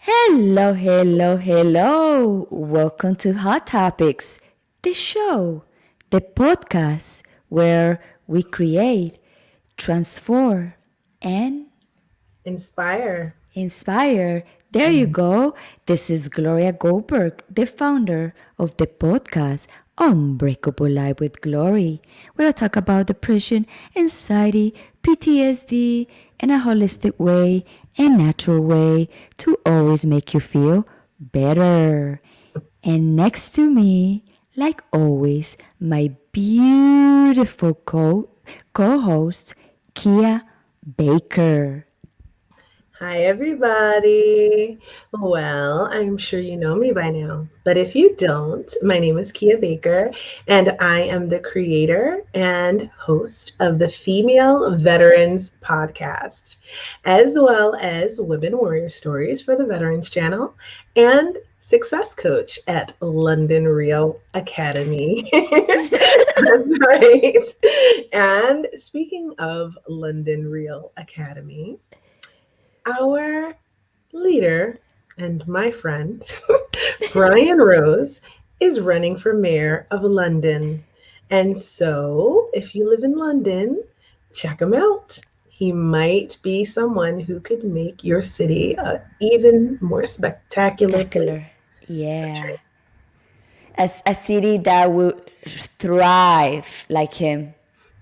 Hello, hello, hello. Welcome to Hot Topics, the show, the podcast where we create, transform, and Inspire. inspire. There you Mm. go. This is Gloria Goldberg, the founder of the podcast Unbreakable Life with Glory, where I talk about depression, anxiety, PTSD in a holistic way and natural way to always make you feel better. And next to me, like always, my beautiful co-host, Kia Baker. Hi, everybody. Well, I'm sure you know me by now, but if you don't, my name is Kia Baker, and I am the creator and host of the Female Veterans Podcast, as well as Women Warrior Stories for the Veterans Channel and success coach at London Real Academy. That's right. And speaking of London Real Academy, our leader and my friend, Brian Rose, is running for mayor of London. And so, if you live in London, check him out. He might be someone who could make your city an even more spectacular place. Spectacular. That's Yeah. right. A city that will thrive like him.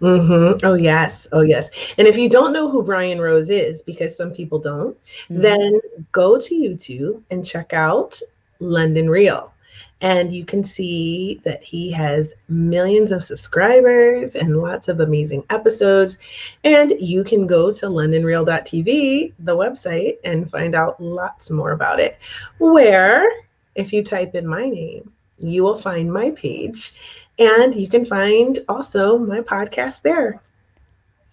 Oh, yes. Oh, yes. And if you don't know who Brian Rose is, because some people don't, then go to YouTube and check out London Real. And you can see that he has millions of subscribers and lots of amazing episodes. And you can go to londonreal.tv, the website, and find out lots more about it. Where, if you type in my name, you will find my page. And you can find also my podcast there.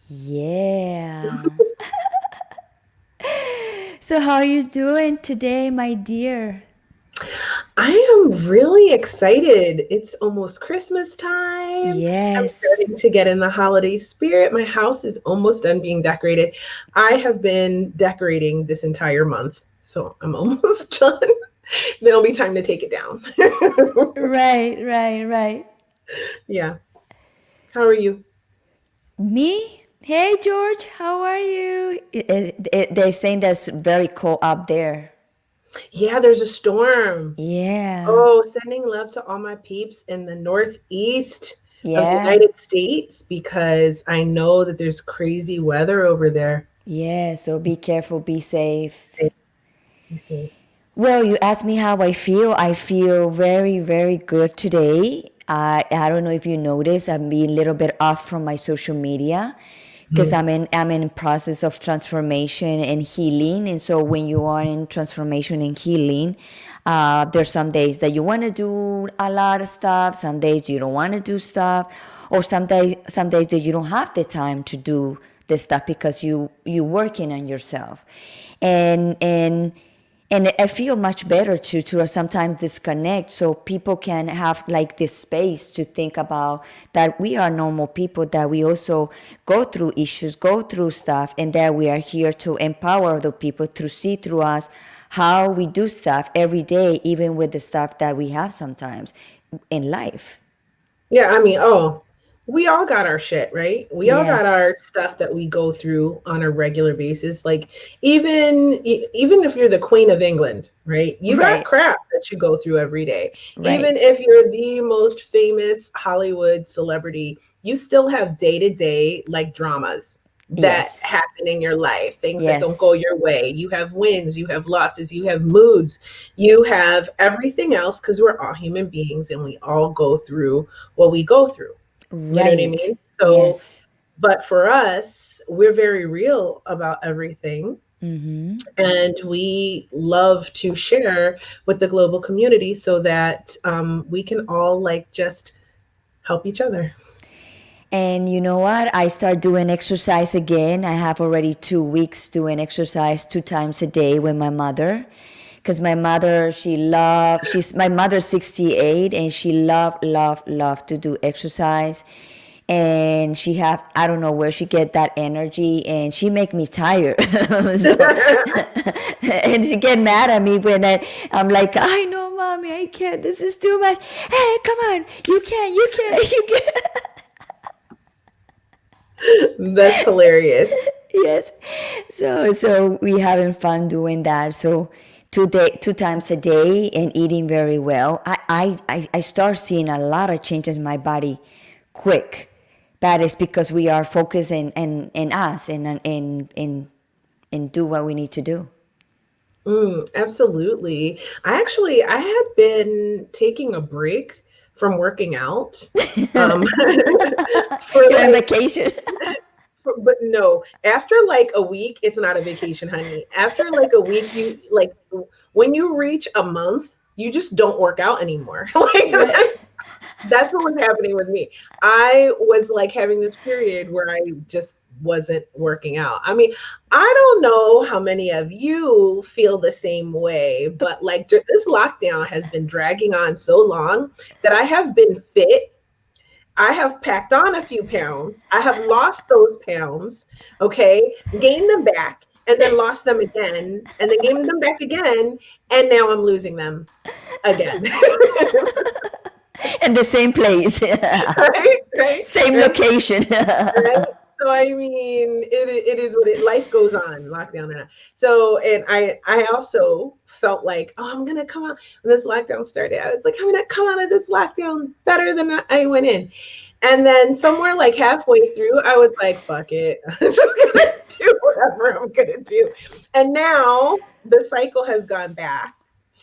Yeah. So how are you doing today, my dear? I am really excited. It's almost Christmas time. I'm Yes. starting to get in the holiday spirit. My house is almost done being decorated. I have been decorating this entire month, so I'm almost done. Then it'll be time to take it down. Right, right, right. Yeah. How are you? Me? Hey, George, how are you? They're saying that's very cold up there. Yeah, there's a storm. Yeah. Oh, sending love to all my peeps in the Northeast of the Yeah. United States because I know that there's crazy weather over there. Yeah. So be careful, be safe. Mhm. Well, you asked me how I feel. I feel very, very good today. I don't know if you noticed, I'm being a little bit off from my social media because Mhm. I'm in process of transformation and healing. And so when you are in transformation and healing, there's some days that you want to do a lot of stuff, some days you don't want to do stuff, or some days that you don't have the time to do this stuff because you working on yourself, and I feel much better to sometimes disconnect so people can have like this space to think about that we are normal people, that we also go through issues, go through stuff, and that we are here to empower other people to see through us how we do stuff every day, even with the stuff that we have sometimes in life. Yeah, I mean, oh, we all got our shit, right? We all got Yes, our stuff that we go through on a regular basis. Like even if you're the Queen of England, right? You got right, crap that you go through every day. Even right. if you're the most famous Hollywood celebrity, you still have day-to-day like dramas that Yes, happen in your life, things that don't go yes, your way. You have wins, you have losses, you have moods, you have everything else because we're all human beings and we all go through what we go through. You know what I right. mean? So, Yes. but for us, we're very real about everything. And we love to share with the global community so that we can all like just help each other. And you know what? I start doing exercise again. I have already 2 weeks doing exercise 2 times a day with my mother. Because my mother, she's my mother's 68 and she love to do exercise. and she have, I don't know where she get that energy, and she make me tired. So and she get mad at me when I'm like, I know, mommy, I can't, this is too much. Hey, come on, you can. That's hilarious. Yes. So we having fun doing that. So 2 times a day and eating very well. I start seeing a lot of changes in my body quick. But it's because we are focused in us and do what we need to do. Absolutely. I had been taking a break from working out, um, for You're on like, vacation. but no, after like a week, it's not a vacation, honey. After like a week, you like when you reach a month, you just don't work out anymore. Like Right. that's what was happening with me. I was like having this period where I just wasn't working out. I mean, I don't know how many of you feel the same way, but like this lockdown has been dragging on so long that I have been fit. I have packed on a few pounds. I have lost those pounds, okay, gained them back, and then lost them again, and then gained them back again, and now I'm losing them again. In the same place. Right, right, Same right, location. right. So I mean, it is what it. Life goes on, lockdown or not. So, and I also felt like, oh, I'm gonna come out when this lockdown started. I was like, I'm gonna come out of this lockdown better than I went in. And then somewhere like halfway through, I was like, fuck it, I'm just gonna do whatever I'm gonna do. And now the cycle has gone back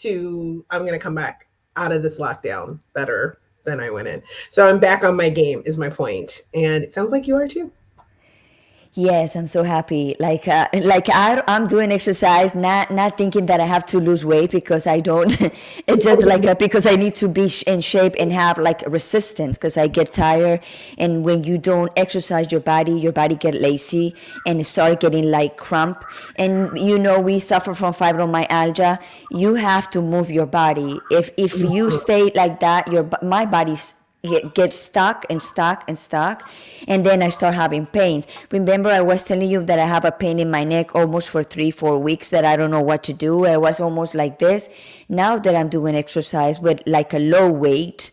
to I'm gonna come back out of this lockdown better than I went in. So I'm back on my game is my point. And it sounds like you are too. Yes, I'm so happy. I'm doing exercise, not thinking that I have to lose weight because I don't. It's just like because I need to be in shape and have like resistance because I get tired. And when you don't exercise your body get lazy and it start getting like cramp. And we suffer from fibromyalgia. You have to move your body. If you stay like that, my body's get stuck and stuck and stuck, and then I start having pains. Remember I was telling you that I have a pain in my neck almost for 3-4 weeks that I don't know what to do. I was almost like this. Now that I'm doing exercise with like a low weight,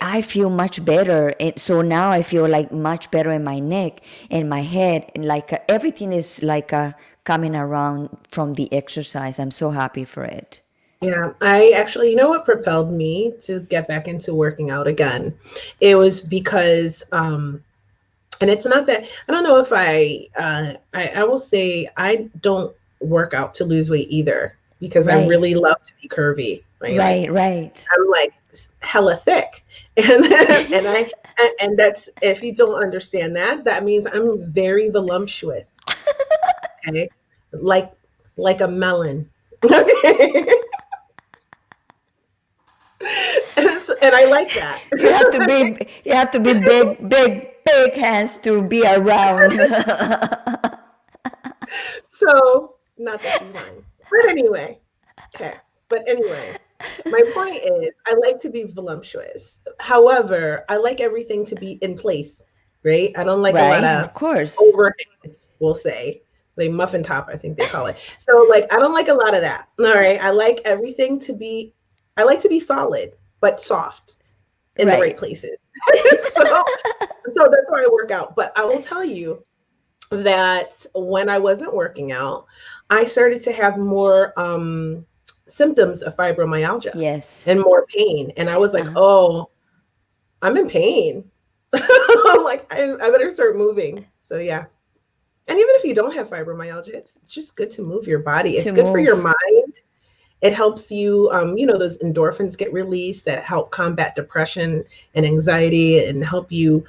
I feel much better. And so now I feel like much better in my neck and my head, and like everything is like coming around from the exercise. I'm so happy for it. Yeah, I actually, you know what propelled me to get back into working out again? It was because, and it's not that I don't know if I will say I don't work out to lose weight either because I Right, really love to be curvy, right? Like right. I'm like hella thick, and and that's if you don't understand that, that means I'm very voluptuous, okay, like like a melon, okay. And I like that. You have to be big hands to be around. So, not that she's lying. But anyway, okay. But anyway, my point is I like to be voluptuous. However, I like everything to be in place, right? I don't like a lot Right, of of course. overhead, we'll say. Like muffin top, I think they call it. So like I don't like a lot of that. All right. I like everything to be I like to be solid, but soft in the right Right. places. so so that's why I work out. But I will tell you that when I wasn't working out, I started to have more symptoms of fibromyalgia Yes. and more pain. And I was like, Uh-huh. oh, I'm in pain. I'm like, I better start moving. So yeah. And even if you don't have fibromyalgia, it's just good to move your body. It's To good for your move. mind. It helps you, those endorphins get released that help combat depression and anxiety and help you,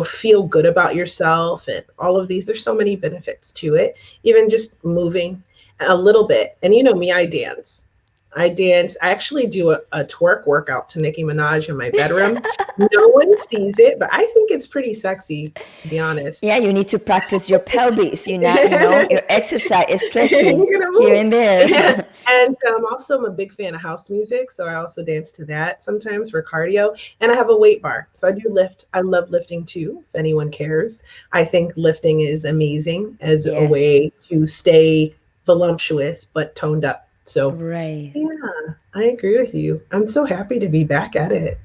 feel good about yourself and all of these. There's so many benefits to it, even just moving a little bit. And you know me, I dance. I dance. I actually do a twerk workout to Nicki Minaj in my bedroom. No one sees it, but I think it's pretty sexy, to be honest. Yeah, you need to practice your pelvis. Your exercise, stretching You're gonna here move. and Yeah. there. And also, I'm a big fan of house music, so I also dance to that sometimes for cardio. And I have a weight bar, so I do lift. I love lifting too. If anyone cares, I think lifting is amazing as a Yes, way to stay voluptuous but toned up. So, right. yeah, I agree with you. I'm so happy to be back at it.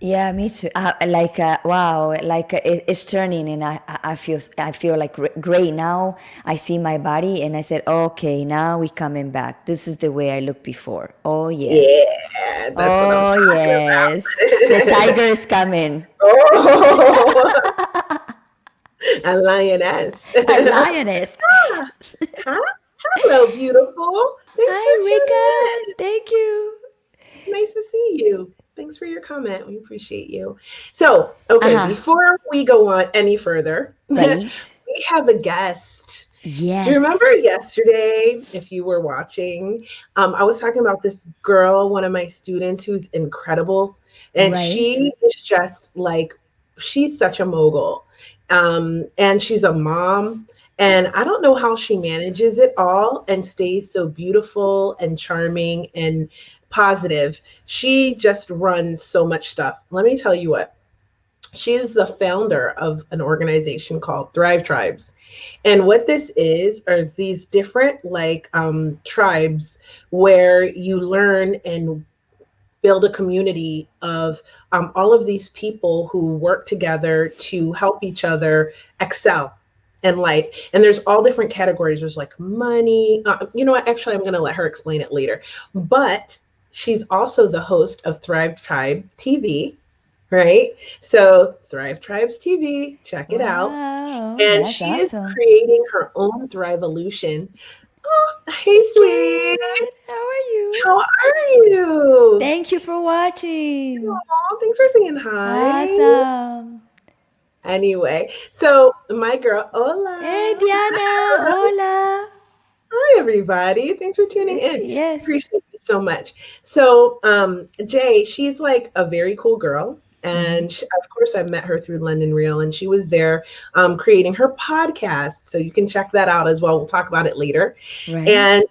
Yeah, me too. Wow, it's turning, and I feel like great now. I see my body, and I said, okay, now we coming back. This is the way I looked before. Oh yes, Yeah, that's what I'm oh talking yes. The about. tiger is coming. Oh, a lioness. A lioness. Ah, hi, hello, beautiful. Thanks for Hi, tuning Rika. in. Thank you. Nice to see you. Thanks for your comment. We appreciate you. So, okay, Uh-huh. before we go on any further, we Right. have a guest. Do you Yes. remember yesterday, if you were watching, I was talking about this girl, one of my students who's incredible, and Right. she is just like, she's such a mogul. And she's a mom, and I don't know how she manages it all and stays so beautiful and charming and positive. She just runs so much stuff. Let me tell you what. She is the founder of an organization called Thrive Tribes. And what this is are these different tribes where you learn and build a community of all of these people who work together to help each other excel in life. And there's all different categories. There's like money. You know what? Actually, I'm going to let her explain it later. But she's also the host of Thrive Tribe TV, right? So Thrive Tribes TV, check it out. Wow, And that's she is awesome. creating her own Thrivevolution. Oh, hey, sweetie. Good. How are you? How are you? Thank you for watching. Aw, thanks for saying hi. Awesome. Anyway, so my girl, Hey, Ola. Diana. Hola. Hi, everybody. Thanks for tuning in. Yes. Appreciate you so much. So, Jay, she's like a very cool girl. And of course, I met her through London Real, and she was there creating her podcast. So you can check that out as well. We'll talk about it later. Right. And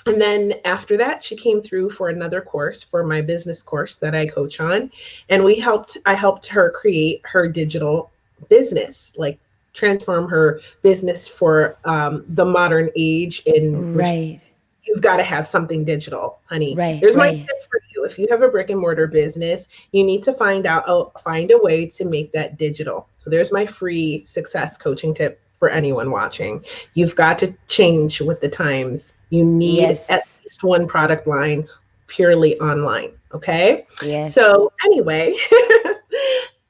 And then after that, she came through for another course, for my business course that I coach on. And I helped her create her digital business, like transform her business for the modern age, in which Right. you've got to have something digital, honey. Right. There's my Right. tip for you. If you have a brick and mortar business, you need to find a way to make that digital. So there's my free success coaching tip for anyone watching. You've got to change with the times. You need at Yes. least one product line purely online. Okay. Yes. So anyway,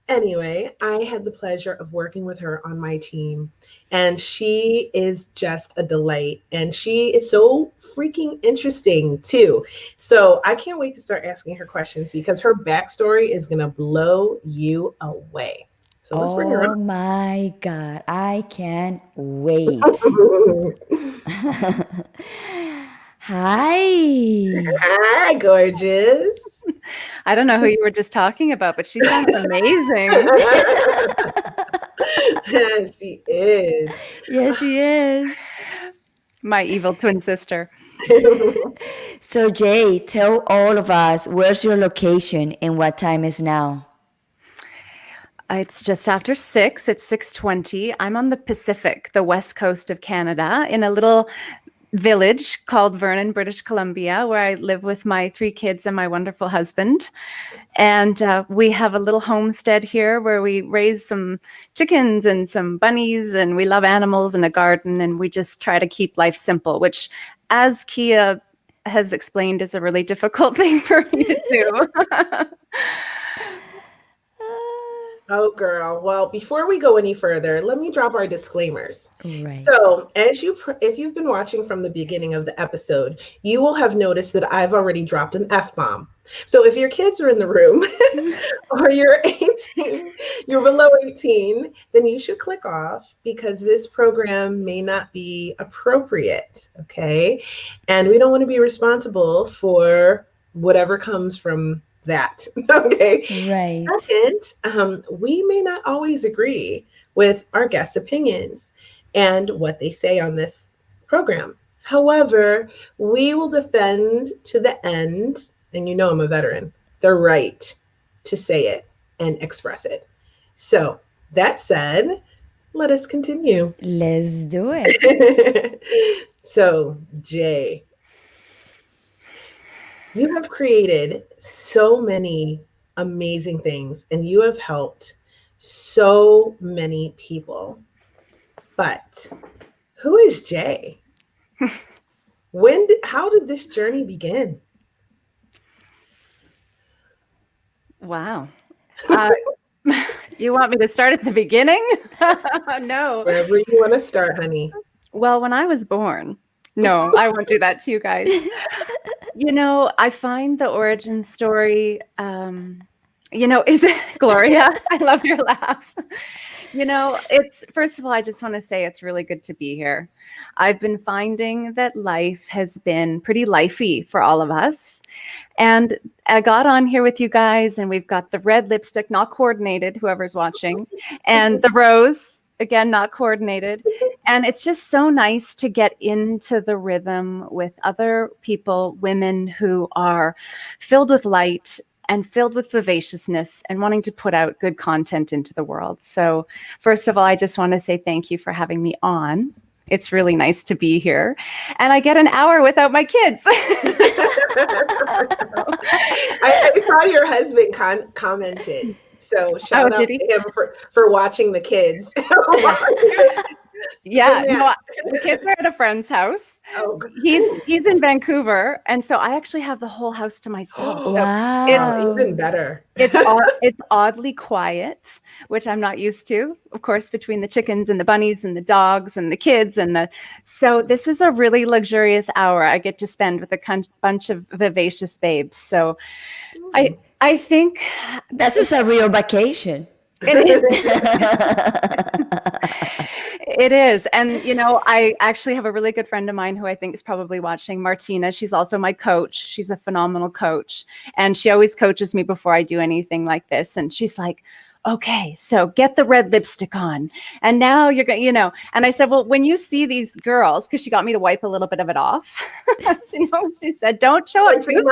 anyway, I had the pleasure of working with her on my team, and she is just a delight. And she is so freaking interesting, too. So I can't wait to start asking her questions because her backstory is going to blow you away. So let's bring her Oh my God. I can't wait. on. Hi. Hi, gorgeous. I don't know who you were just talking about, but she sounds amazing. She is. Yes, she is. My evil twin sister. So, Jay, tell all of us where's your location and what time is now? It's just after 6. It's 6:20. I'm on the Pacific, the west coast of Canada, in a little village called Vernon, British Columbia, where I live with my 3 kids and my wonderful husband. And we have a little homestead here where we raise some chickens and some bunnies, and we love animals and a garden, and we just try to keep life simple, which, as Kia has explained, is a really difficult thing for me to do. Oh, girl. Well, before we go any further, let me drop our disclaimers. Right. So, if you've been watching from the beginning of the episode, you will have noticed that I've already dropped an F-bomb. So, if your kids are in the room or you're 18, you're below 18, then you should click off because this program may not be appropriate, okay? And we don't want to be responsible for whatever comes from that, okay? Right. Second, we may not always agree with our guests' opinions and what they say on this program. However, we will defend to the end, and you know I'm a veteran, the right to say it and express it. So, that said, let us continue. Let's do it. So, Jay, you have created so many amazing things and you have helped so many people. But who is Jay? How did this journey begin? Wow. You want me to start at the beginning? No. Wherever you want to start, honey. Well, when I was born, no, I won't do that to you guys. I find the origin story, is it Gloria? I love your laugh. It's first of all, I just want to say it's really good to be here. I've been finding that life has been pretty lifey for all of us. And I got on here with you guys, and we've got the red lipstick, not coordinated, whoever's watching, and the rose, again, not coordinated. And it's just so nice to get into the rhythm with other people, women who are filled with light and filled with vivaciousness and wanting to put out good content into the world. So first of all, I just want to say thank you for having me on. It's really nice to be here. And I get an hour without my kids. I saw your husband commented. So shout out to him for watching the kids. Yeah, no, the kids are at a friend's house. Oh, he's in Vancouver, and so I actually have the whole house to myself. Wow. It's even better. It's oddly quiet, which I'm not used to. Of course, between the chickens and the bunnies and the dogs and the kids so this is a really luxurious hour I get to spend with a bunch of vivacious babes. So, I think this is a real vacation. It is. And, I actually have a really good friend of mine who I think is probably watching, Martina. She's also my coach. She's a phenomenal coach. And she always coaches me before I do anything like this. And she's like, okay, so get the red lipstick on. And now you're going, and I said, well, when you see these girls, because she got me to wipe a little bit of it off, she said, don't show up too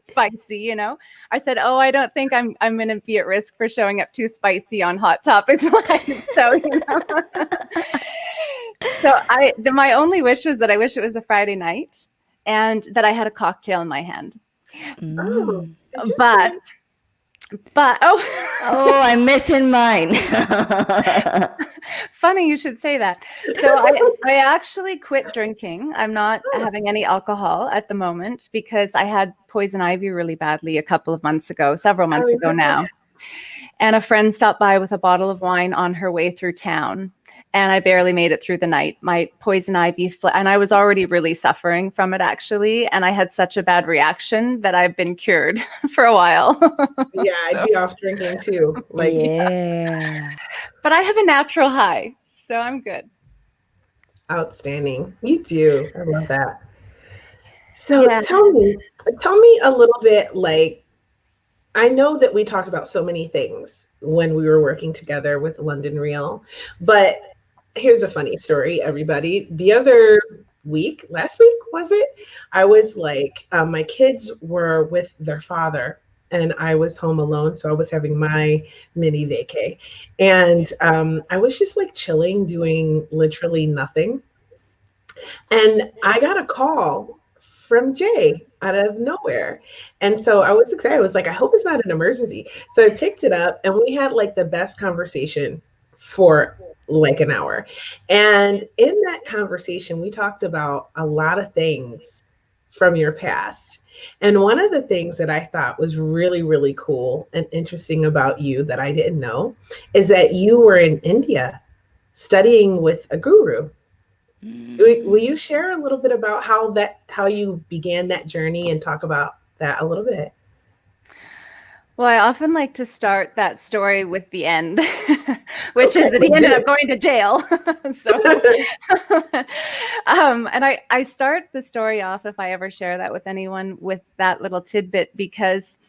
spicy, I said, oh, I don't think I'm going to be at risk for showing up too spicy on Hot Topics. So, my only wish was that I wish it was a Friday night and that I had a cocktail in my hand. But I'm missing mine. Funny you should say that. So I actually quit drinking. I'm not having any alcohol at the moment because I had poison ivy really badly several months ago now. And a friend stopped by with a bottle of wine on her way through town. And I barely made it through the night. My poison ivy, and I was already really suffering from it, actually. And I had such a bad reaction that I've been cured for a while. Yeah, I'd be off drinking too. Yeah. But I have a natural high, so I'm good. Outstanding. You do. I love that. So tell me a little bit, I know that we talked about so many things when we were working together with London Real, but here's a funny story, everybody. The other week, last week, was it? I was my kids were with their father and I was home alone. So I was having my mini vacay. And I was just chilling, doing literally nothing. And I got a call from Jay out of nowhere. And so I was excited. I was I hope it's not an emergency. So I picked it up and we had the best conversation for an hour. And in that conversation, we talked about a lot of things from your past. And one of the things that I thought was really, really cool and interesting about you that I didn't know is that you were in India studying with a guru. Will you share a little bit about how you began that journey and talk about that a little bit? Well, I often like to start that story with the end, which Okay, is that he ended up going to jail. So, and I start the story off, if I ever share that with anyone, with that little tidbit, because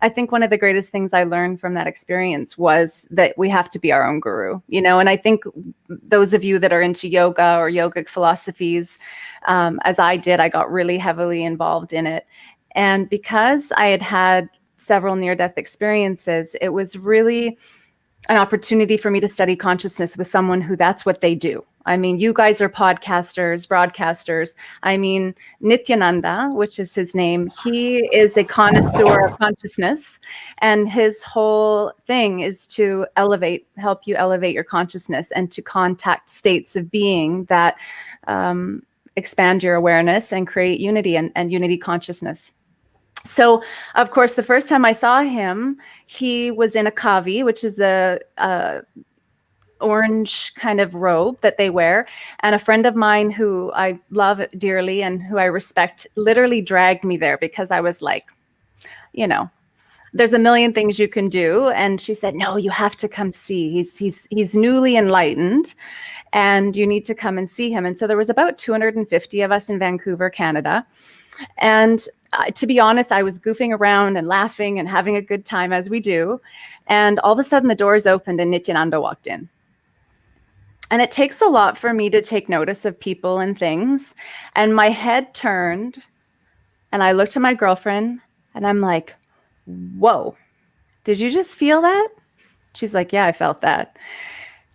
I think one of the greatest things I learned from that experience was that we have to be our own guru, and I think those of you that are into yoga or yogic philosophies, as I did, I got really heavily involved in it. And because I had had several near-death experiences, it was really an opportunity for me to study consciousness with someone who that's what they do. I mean, you guys are podcasters, broadcasters. I mean, Nityananda, which is his name, he is a connoisseur of consciousness, and his whole thing is to help you elevate your consciousness and to contact states of being that expand your awareness and create unity and unity consciousness. So, of course, the first time I saw him, he was in a kavi, which is a orange kind of robe that they wear. And a friend of mine who I love dearly and who I respect literally dragged me there because I was like, there's a million things you can do. And she said, no, you have to come see. He's newly enlightened and you need to come and see him. And so there was about 250 of us in Vancouver, Canada. And to be honest, I was goofing around and laughing and having a good time as we do. And all of a sudden the doors opened and Nityananda walked in. And it takes a lot for me to take notice of people and things. And my head turned and I looked at my girlfriend and I'm like, whoa, did you just feel that? She's like, yeah, I felt that.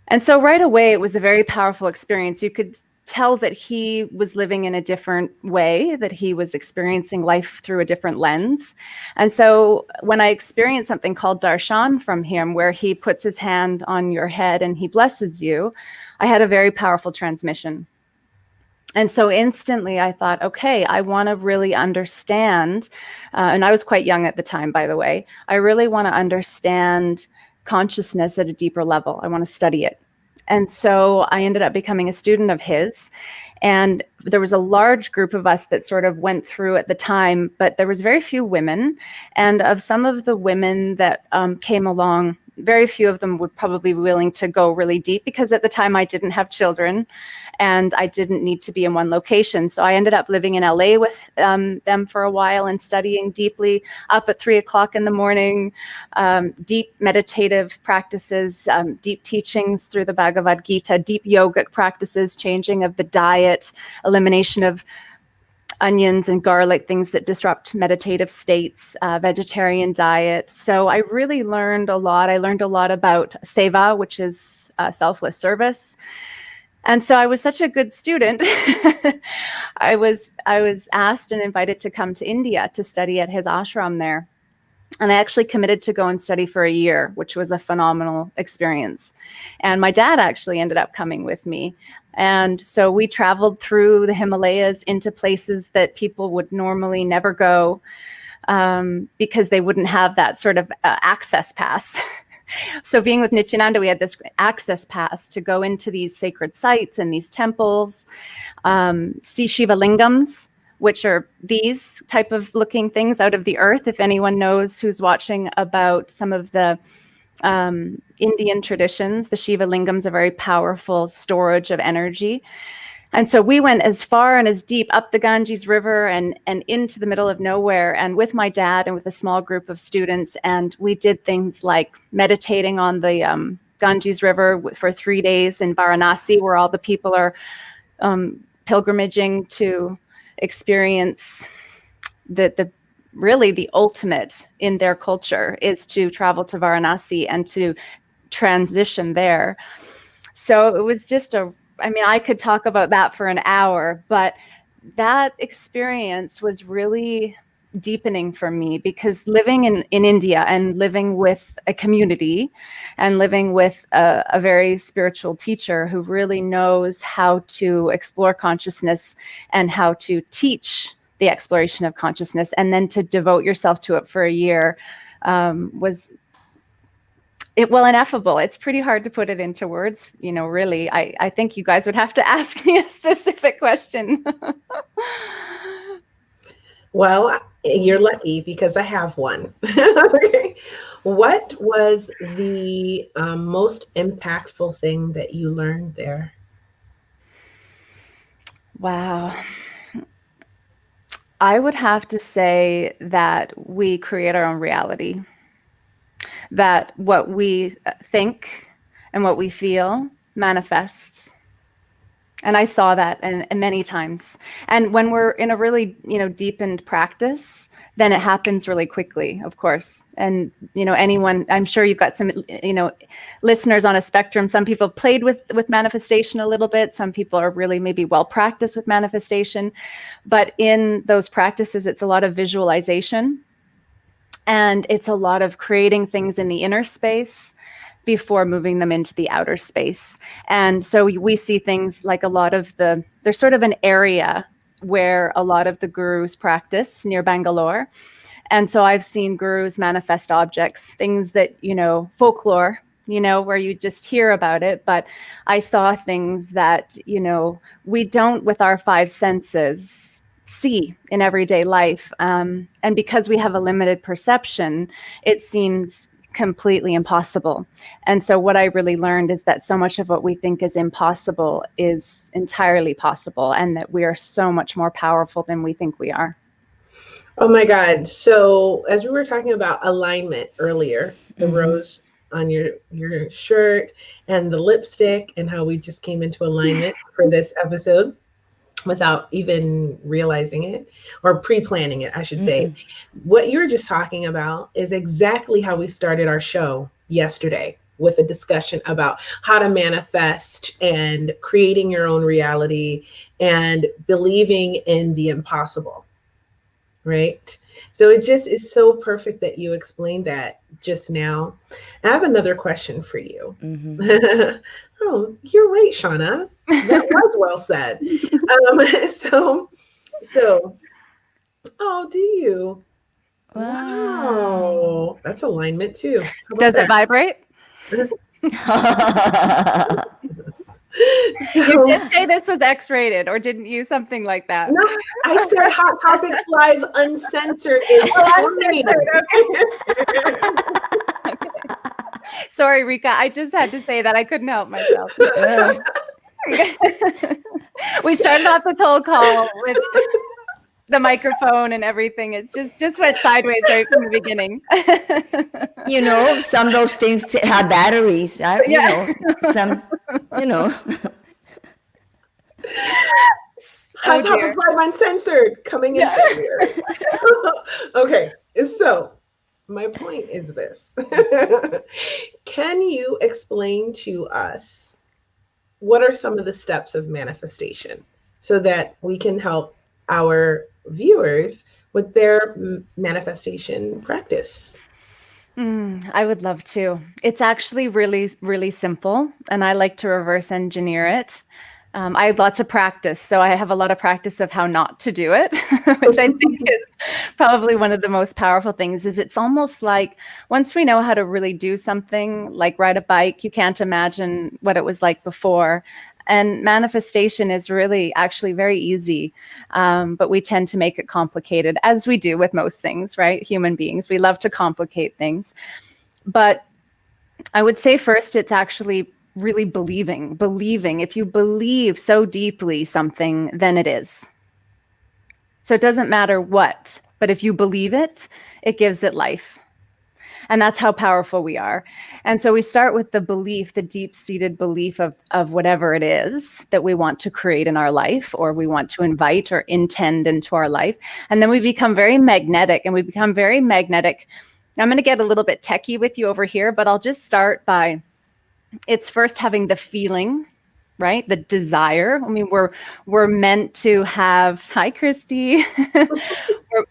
And so right away, it was a very powerful experience. You could tell that he was living in a different way, that he was experiencing life through a different lens. And so when I experienced something called darshan from him, where he puts his hand on your head and he blesses you, I had a very powerful transmission. And so instantly I thought, okay, I want to really understand, and I was quite young at the time, by the way, I really want to understand consciousness at a deeper level. I want to study it. And so I ended up becoming a student of his. And there was a large group of us that sort of went through at the time, but there was very few women. And of some of the women that came along, very few of them would probably be willing to go really deep because at the time I didn't have children and I didn't need to be in one location. So I ended up living in LA with them for a while and studying deeply up at 3 o'clock in the morning, deep meditative practices, deep teachings through the Bhagavad Gita, deep yogic practices, changing of the diet, elimination of onions and garlic, things that disrupt meditative states, vegetarian diet. So I really learned a lot. I learned a lot about seva, which is selfless service. And so I was such a good student. I was asked and invited to come to India to study at his ashram there. And I actually committed to go and study for a year, which was a phenomenal experience. And my dad actually ended up coming with me. And so we traveled through the Himalayas into places that people would normally never go because they wouldn't have that sort of access pass. So being with Nityananda, we had this access pass to go into these sacred sites and these temples, see Shiva lingams, which are these type of looking things out of the earth. If anyone knows who's watching about some of the Indian traditions, the Shiva lingams are very powerful storage of energy. And so we went as far and as deep up the Ganges River and into the middle of nowhere, and with my dad and with a small group of students. And we did things like meditating on the Ganges River for 3 days in Varanasi, where all the people are pilgrimaging to experience the really the ultimate in their culture is to travel to Varanasi and to transition there. So it was just I could talk about that for an hour, but that experience was really deepening for me, because living in India and living with a community and living with a very spiritual teacher who really knows how to explore consciousness and how to teach the exploration of consciousness, and then to devote yourself to it for a year was ineffable. It's pretty hard to put it into words, really. I think you guys would have to ask me a specific question. Well, you're lucky because I have one. Okay. What was the most impactful thing that you learned there? Wow. I would have to say that we create our own reality. That what we think and what we feel manifests. And I saw that and many times. And when we're in a really, deepened practice, then it happens really quickly, of course. And, anyone, I'm sure you've got some, listeners on a spectrum. Some people played with manifestation a little bit. Some people are really maybe well practiced with manifestation. But in those practices, it's a lot of visualization. And it's a lot of creating things in the inner space before moving them into the outer space. And so we see things like there's sort of an area where a lot of the gurus practice near Bangalore. And so I've seen gurus manifest objects, things that, folklore, where you just hear about it. But I saw things that, we don't with our five senses see in everyday life. And because we have a limited perception, it seems completely impossible. And so what I really learned is that so much of what we think is impossible is entirely possible, and that we are so much more powerful than we think we are. Oh my God. So as we were talking about alignment earlier, the rose on your shirt and the lipstick, and how we just came into alignment for this episode without even realizing it, or pre-planning it, I should say. What you were just talking about is exactly how we started our show yesterday, with a discussion about how to manifest and creating your own reality and believing in the impossible, right? So it just is so perfect that you explained that just now. I have another question for you. Oh, you're right, Shauna. That was well said. Oh, do you? Wow. That's alignment too. Does it vibrate? You did say this was X-rated, or didn't you? Something like that. No, I said Hot Topics Live Uncensored is Uncensored, okay. Sorry, Rika. I just had to say that. I couldn't help myself. We started off this whole call with the microphone and everything. It's just went sideways right from the beginning. Some of those things have batteries. Some. Hot Topics Live Uncensored coming in February. Okay, so my point is this. Can you explain to us what are some of the steps of manifestation so that we can help our viewers with their manifestation practice? I would love to. It's actually really, really simple, and I like to reverse engineer it. I have lots of practice, so I have a lot of practice of how not to do it, which I think is probably one of the most powerful things. Is it's almost like once we know how to really do something, like ride a bike, you can't imagine what it was like before. And manifestation is really actually very easy, but we tend to make it complicated, as we do with most things, right? Human beings, we love to complicate things. But I would say first, it's actually really believing. If you believe so deeply something, then it is. So it doesn't matter what, but if you believe it, it gives it life. And that's how powerful we are. And so we start with the belief, the deep-seated belief of whatever it is that we want to create in our life, or we want to invite or intend into our life. And then we become very magnetic, I'm going to get a little bit techie with you over here, but I'll just start by, it's first having the feeling, right? The desire. I mean, we're meant to have, hi, Christy.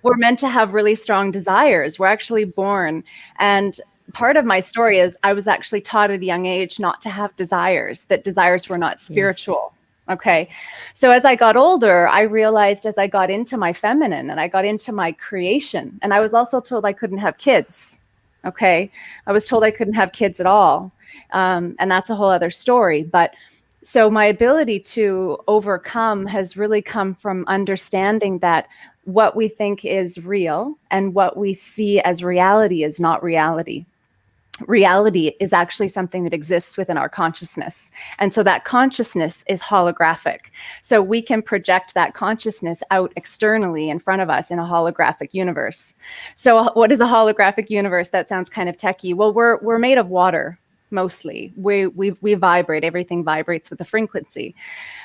we're meant to have really strong desires. We're actually born. And part of my story is I was actually taught at a young age not to have desires, that desires were not spiritual. Okay. So as I got older, I realized as I got into my feminine and I got into my creation, and I was also told I couldn't have kids. Okay. I was told I couldn't have kids at all. And that's a whole other story. But so my ability to overcome has really come from understanding that what we think is real and what we see as reality is not reality. Reality is actually something that exists within our consciousness. And so that consciousness is holographic. So we can project that consciousness out externally in front of us in a holographic universe. So what is a holographic universe? That sounds kind of techie. Well, we're made of water. Mostly we vibrate, everything vibrates with a frequency.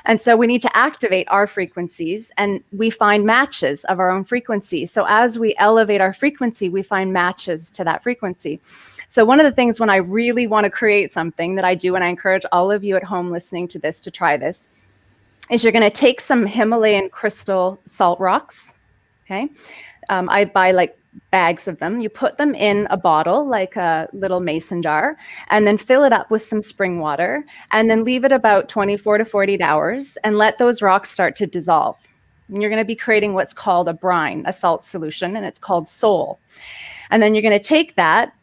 And so we need to activate our frequencies, and we find matches of our own frequency. So as we elevate our frequency, we find matches to that frequency. So one of the things when I really want to create something that I do, and I encourage all of you at home listening to this to try this, is you're going to take some Himalayan crystal salt rocks. Okay. I buy like bags of them. You put them in a bottle, like a little mason jar, and then fill it up with some spring water, and then leave it about 24 to 48 hours and let those rocks start to dissolve. And you're going to be creating what's called a brine, a salt solution, and it's called soul. And then you're going to take that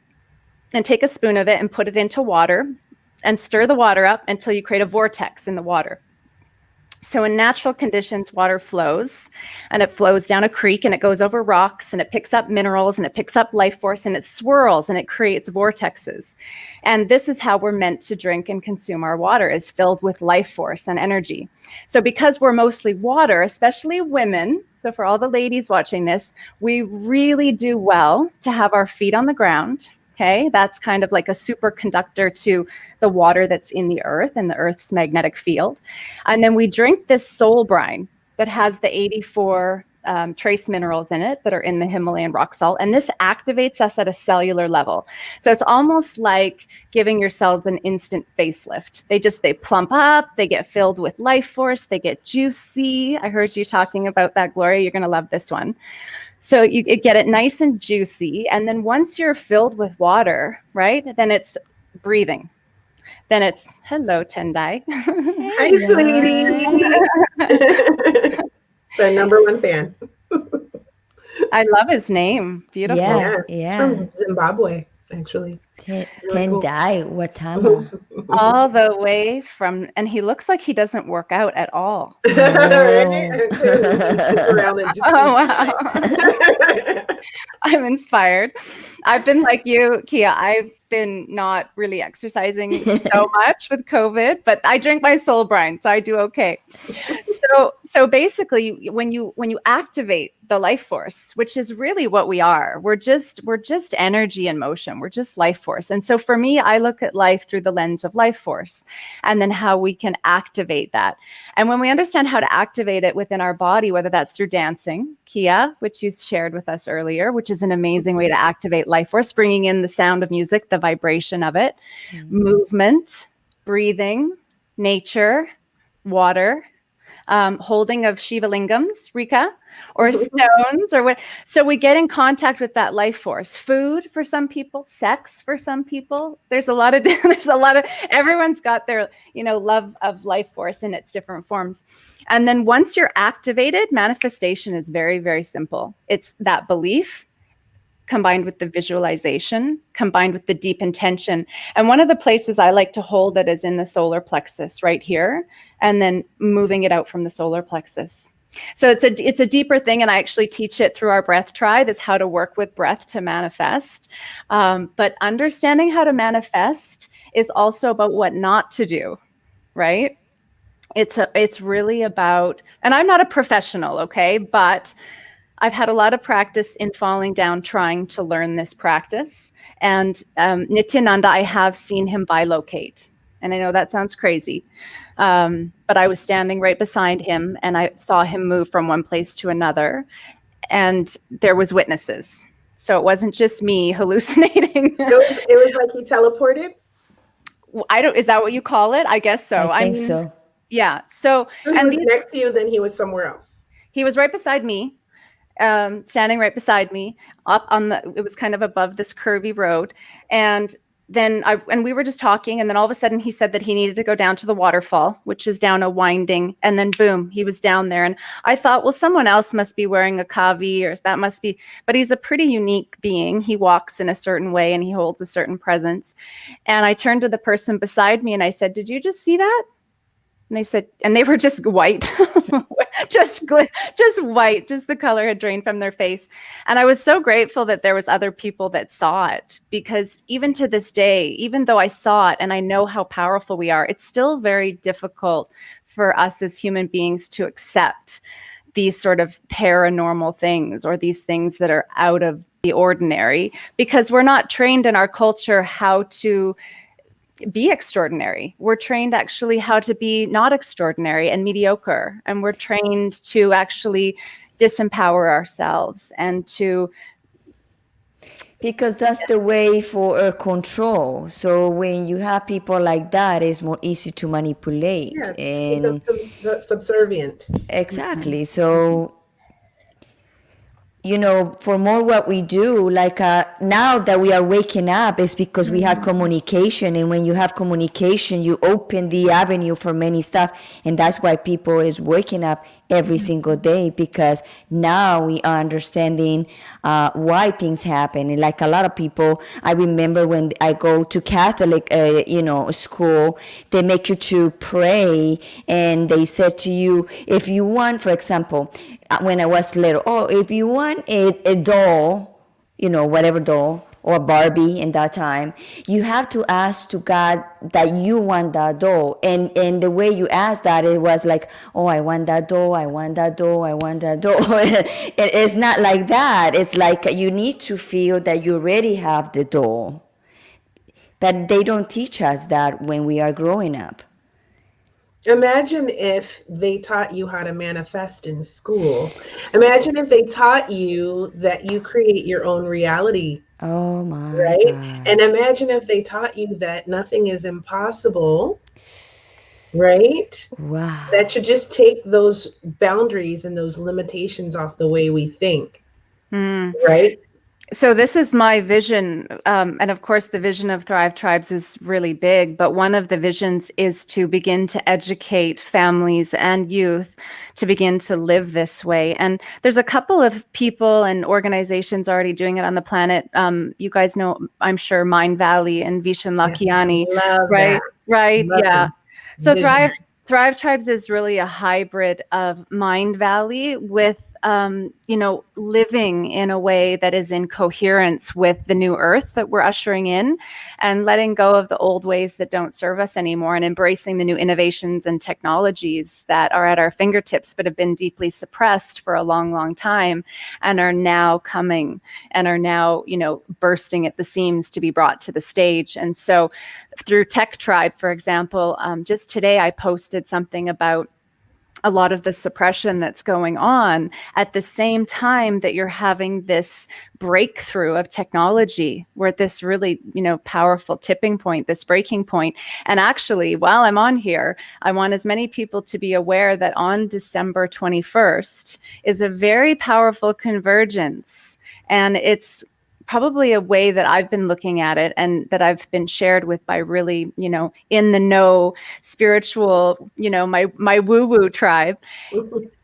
and take a spoon of it and put it into water and stir the water up until you create a vortex in the water. So in natural conditions, water flows, and it flows down a creek, and it goes over rocks, and it picks up minerals, and it picks up life force, and it swirls, and it creates vortexes. And this is how we're meant to drink and consume our water, is filled with life force and energy. So because we're mostly water, especially women, so for all the ladies watching this, we really do well to have our feet on the ground. Okay, that's kind of like a superconductor to the water that's in the earth and the earth's magnetic field. And then we drink this soul brine that has the 84 trace minerals in it that are in the Himalayan rock salt. And this activates us at a cellular level. So it's almost like giving your cells an instant facelift. They plump up, they get filled with life force, they get juicy. I heard you talking about that, Gloria. You're going to love this one. So you get it nice and juicy. And then once you're filled with water, right, then it's breathing. Then it's, hello, Tendai. Hi, sweetie. The number one fan. I love his name. Beautiful. Yeah. It's from Zimbabwe, actually. Tendai Watama. All the way from, and he looks like he doesn't work out at all. Oh, wow. I'm inspired. I've been like you, Kia. I've been not really exercising so much with COVID, but I drink my soul brine, so I do okay. So basically, when you activate the life force, which is really what we are, we're just energy in motion. We're just life force. And so for me, I look at life through the lens of life force, and then how we can activate that. And when we understand how to activate it within our body, whether that's through dancing, Kia, which you shared with us earlier, which is an amazing way to activate life force, bringing in the sound of music, the vibration of it, movement, breathing, nature, water, holding of Shiva lingams, Rika, or stones, or what. So we get in contact with that life force. Food for some people, sex for some people. There's a lot of everyone's got their, love of life force in its different forms. And then once you're activated, manifestation is very, very simple. It's that belief combined with the visualization, combined with the deep intention. And one of the places I like to hold it is in the solar plexus right here, and then moving it out from the solar plexus. So it's a deeper thing, and I actually teach it through our breath tribe, is how to work with breath to manifest. But understanding how to manifest is also about what not to do, right? It's really about, and I'm not a professional, okay, but I've had a lot of practice in falling down trying to learn this practice. And Nityananda, I have seen him bilocate. And I know that sounds crazy, but I was standing right beside him, and I saw him move from one place to another, and there was witnesses. So it wasn't just me hallucinating. It was like he teleported? Is that what you call it? I guess so. I think so. Yeah. So he was next to you, then he was somewhere else. He was right beside me. Standing right beside me, it was kind of above this curvy road. And and we were just talking, and then all of a sudden he said that he needed to go down to the waterfall, which is down a winding, and then boom, he was down there. And I thought, well, someone else must be wearing a kavi, or that must be, but he's a pretty unique being. He walks in a certain way and he holds a certain presence. And I turned to the person beside me and I said, did you just see that? And they said, and they were just white, just white, just the color had drained from their face. And I was so grateful that there was other people that saw it, because even to this day, even though I saw it and I know how powerful we are, it's still very difficult for us as human beings to accept these sort of paranormal things, or these things that are out of the ordinary, because we're not trained in our culture how to be extraordinary. We're trained actually how to be not extraordinary and mediocre. And we're trained to actually disempower ourselves and to... Because that's the way for control. So when you have people like that, it's more easy to manipulate. Yeah, And subservient. exactly. So, you know, for more what we do, like now that we are waking up, is because we have communication. And when you have communication, you open the avenue for many stuff. And that's why people is waking up every single day, because now we are understanding why things happen. And like a lot of people, I remember when I go to Catholic, school, they make you to pray, and they said to you, if you want, for example, when I was little, if you want a doll, whatever doll, or Barbie in that time, you have to ask to God that you want that doll. And the way you ask that, it was like, I want that doll, I want that doll, I want that doll. It's not like that. It's like you need to feel that you already have the doll. But they don't teach us that when we are growing up. Imagine if they taught you how to manifest in school. Imagine if they taught you that you create your own reality. Oh my right? God. And imagine if they taught you that nothing is impossible, right? Wow. That should just take those boundaries and those limitations off the way we think, right? So this is my vision. And of course, the vision of Thrive Tribes is really big, but one of the visions is to begin to educate families and youth to begin to live this way. And there's a couple of people and organizations already doing it on the planet. You guys know, I'm sure, Mind Valley and Vishen Lakiani, right? That. Right. Love Yeah. them. So Thrive Tribes is really a hybrid of Mind Valley with, living in a way that is in coherence with the new earth that we're ushering in, and letting go of the old ways that don't serve us anymore, and embracing the new innovations and technologies that are at our fingertips but have been deeply suppressed for a long, long time, and are now coming and are now, bursting at the seams to be brought to the stage. And so through Tech Tribe, for example, just today I posted something about a lot of the suppression that's going on at the same time that you're having this breakthrough of technology. We're at this really, powerful tipping point, this breaking point. And actually, while I'm on here, I want as many people to be aware that on December 21st is a very powerful convergence. And it's probably a way that I've been looking at it, and that I've been shared with by really, in the know spiritual, my woo-woo tribe,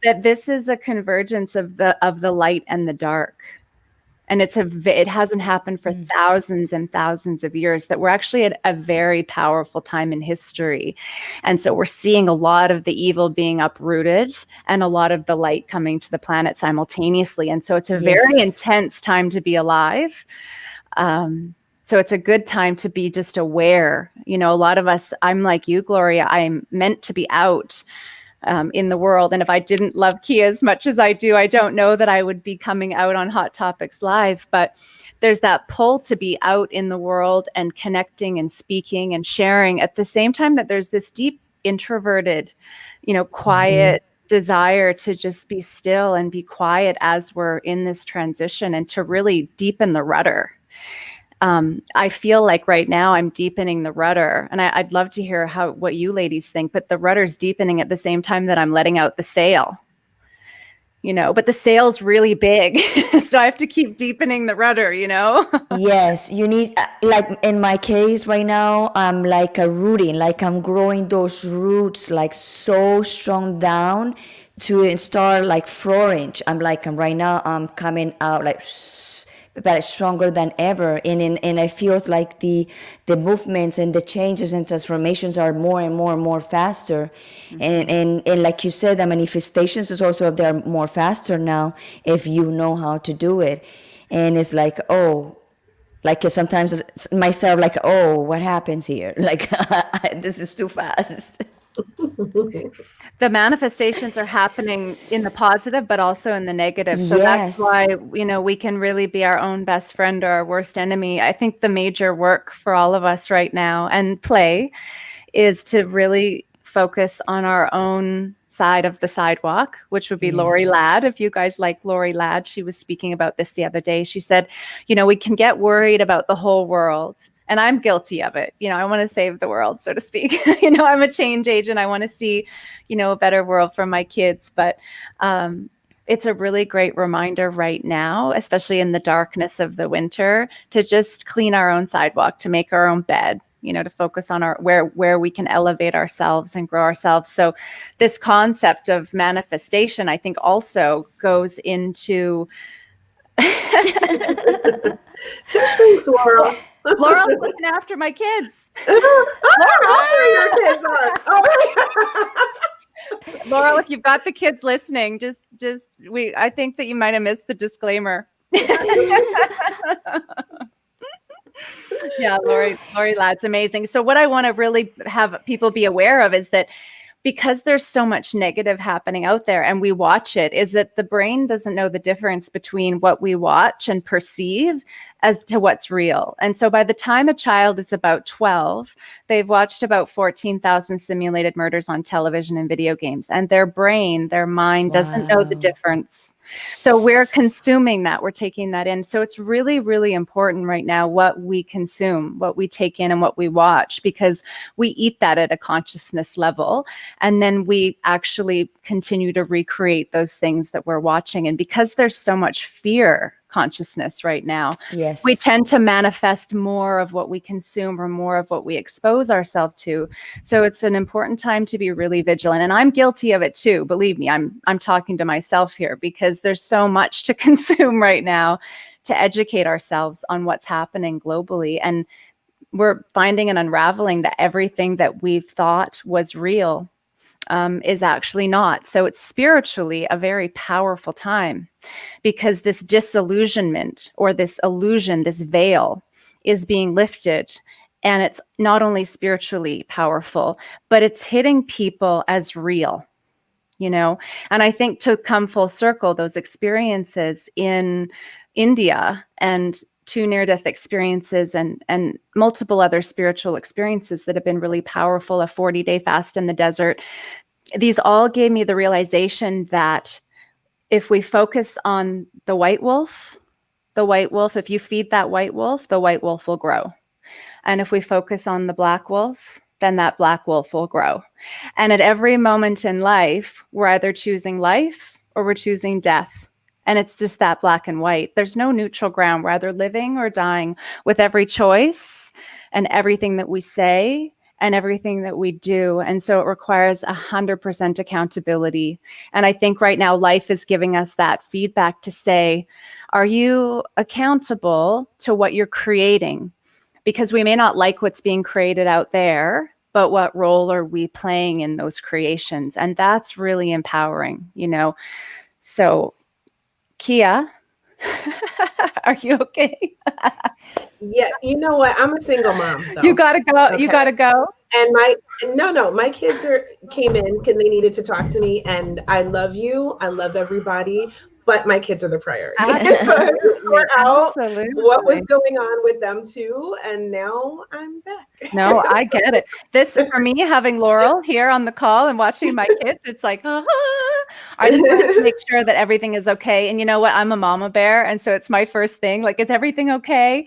that this is a convergence of the light and the dark. And it hasn't happened for thousands and thousands of years, that we're actually at a very powerful time in history. And so we're seeing a lot of the evil being uprooted and a lot of the light coming to the planet simultaneously. And so it's a very intense time to be alive. So it's a good time to be just aware. A lot of us, I'm like you, Gloria, I'm meant to be out in the world. And if I didn't love Kia as much as I do, I don't know that I would be coming out on Hot Topics Live. But there's that pull to be out in the world and connecting and speaking and sharing at the same time that there's this deep introverted, quiet desire to just be still and be quiet as we're in this transition, and to really deepen the rudder. I feel like right now I'm deepening the rudder, and I'd love to hear what you ladies think, but the rudder's deepening at the same time that I'm letting out the sail. but the sail's really big. So I have to keep deepening the rudder, Yes, you need, like in my case right now, I'm like a rooting, like I'm growing those roots like so strong down to start like flourish. I'm right now, I'm coming out like but stronger than ever. And it feels like the movements and the changes and transformations are more and more and more faster. And like you said, the manifestations is also, they're more faster now if you know how to do it. And it's like, oh, like sometimes myself, like, oh, what happens here? Like, this is too fast. The manifestations are happening in the positive, but also in the negative. So that's Yes. why, we can really be our own best friend or our worst enemy. I think the major work for all of us right now and play is to really focus on our own side of the sidewalk, which would be Lori Yes. Ladd. If you guys like Lori Ladd, she was speaking about this the other day. She said, we can get worried about the whole world. And I'm guilty of it. I want to save the world, so to speak. I'm a change agent. I want to see, a better world for my kids. But it's a really great reminder right now, especially in the darkness of the winter, to just clean our own sidewalk, to make our own bed, to focus on where we can elevate ourselves and grow ourselves. So this concept of manifestation, I think, also goes into Thanks, Laura. Laurel's looking after my kids. Laura, your kids are. Oh. Laurel, if you've got the kids listening, I think that you might have missed the disclaimer. Yeah, Lori Ladd's amazing. So what I want to really have people be aware of is that because there's so much negative happening out there and we watch it, is that the brain doesn't know the difference between what we watch and perceive as to what's real. And so by the time a child is about 12, they've watched about 14,000 simulated murders on television and video games, and their brain, their mind doesn't know the difference. So we're consuming that, we're taking that in. So it's really, really important right now what we consume, what we take in and what we watch, because we eat that at a consciousness level. And then we actually continue to recreate those things that we're watching. And because there's so much fear consciousness right now, Yes. we tend to manifest more of what we consume or more of what we expose ourselves to. So it's an important time to be really vigilant. And I'm guilty of it too. Believe me, I'm talking to myself here, because there's so much to consume right now to educate ourselves on what's happening globally. And we're finding and unraveling that everything that we've thought was real is actually not. So it's spiritually a very powerful time, because this disillusionment or this illusion, this veil, is being lifted. And it's not only spiritually powerful, but it's hitting people as real, And I think to come full circle, those experiences in India and 2 near-death experiences and multiple other spiritual experiences that have been really powerful, a 40-day fast in the desert. These all gave me the realization that if we focus on the white wolf, if you feed that white wolf, the white wolf will grow. And if we focus on the black wolf, then that black wolf will grow. And at every moment in life, we're either choosing life or we're choosing death. And it's just that black and white. There's no neutral ground. We're either living or dying with every choice and everything that we say and everything that we do. And so it requires 100% accountability. And I think right now life is giving us that feedback to say, are you accountable to what you're creating? Because we may not like what's being created out there, but what role are we playing in those creations? And that's really empowering, So Kia, are you okay? Yeah, you know what? I'm a single mom, though. You gotta go. Okay. You gotta go. And my kids came in because they needed to talk to me, and I love you. I love everybody, but my kids are the priority. Sort out what was going on with them too, and now I'm back. No, I get it. This, for me, having Laurel here on the call and watching my kids, it's like, I just want to make sure that everything is okay. And you know what? I'm a mama bear, and so it's my first thing. Like, is everything okay?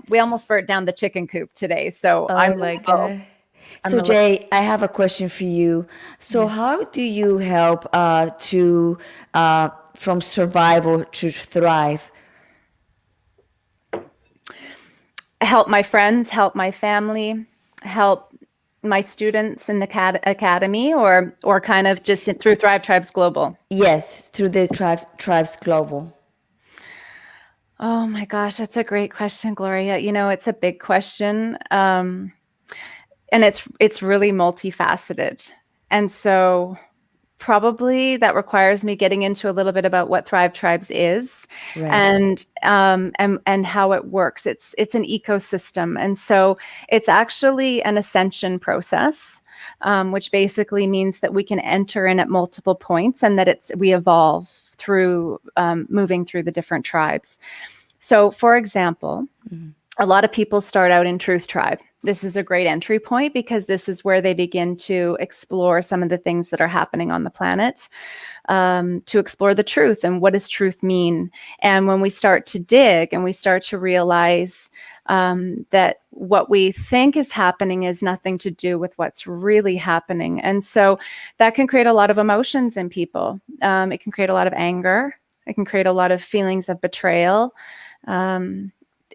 We almost burnt down the chicken coop today, so Oh I'm my God. So Jay, I have a question for you. So how do you help to from survival to thrive? Help my friends, help my family, help my students in the academy, or kind of just through Thrive Tribes Global? Yes, through the Tribes Global. Oh my gosh, that's a great question, Gloria. It's a big question, and it's really multifaceted, and so probably that requires me getting into a little bit about what Thrive Tribes is, Right. and how it works. It's an ecosystem, and so it's actually an ascension process, which basically means that we can enter in at multiple points, and that we evolve through moving through the different tribes. So, for example, a lot of people start out in Truth Tribe. This is a great entry point because this is where they begin to explore some of the things that are happening on the planet, to explore the truth and what does truth mean. And when we start to dig and we start to realize that what we think is happening is nothing to do with what's really happening. And so that can create a lot of emotions in people. It can create a lot of anger. It can create a lot of feelings of betrayal.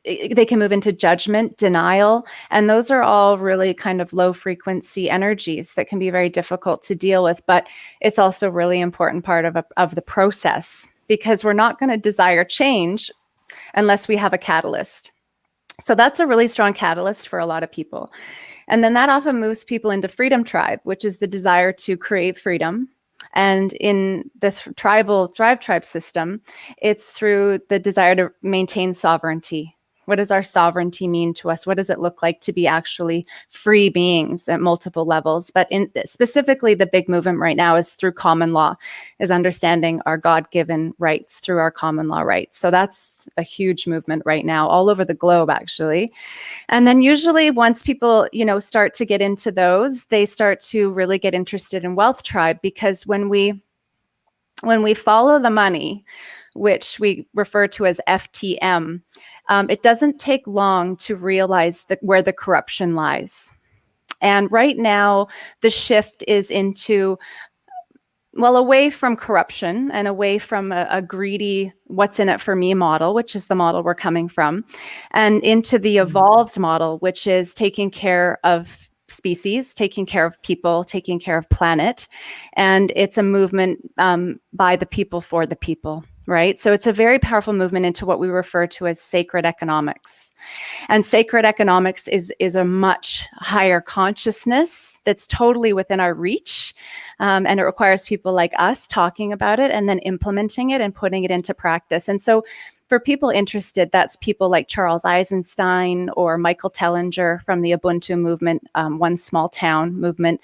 They can move into judgment, denial, and those are all really kind of low frequency energies that can be very difficult to deal with. But it's also a really important part of the process, because we're not going to desire change unless we have a catalyst. So that's a really strong catalyst for a lot of people. And then that often moves people into Freedom Tribe, which is the desire to create freedom. And in the tribal Thrive Tribe system, it's through the desire to maintain sovereignty. What does our sovereignty mean to us? What does it look like to be actually free beings at multiple levels? But specifically, the big movement right now is through common law, is understanding our God-given rights through our common law rights. So that's a huge movement right now, all over the globe, actually. And then usually once people, start to get into those, they start to really get interested in Wealth Tribe, because when we follow the money, which we refer to as FTM, it doesn't take long to realize where the corruption lies. And right now, the shift is into, away from corruption and away from a greedy, what's in it for me model, which is the model we're coming from, and into the evolved model, which is taking care of species, taking care of people, taking care of planet. And it's a movement by the people for the people. Right? So it's a very powerful movement into what we refer to as sacred economics. And sacred economics is a much higher consciousness that's totally within our reach. And it requires people like us talking about it and then implementing it and putting it into practice. And so for people interested, that's people like Charles Eisenstein or Michael Tellinger from the Ubuntu movement, One Small Town movement,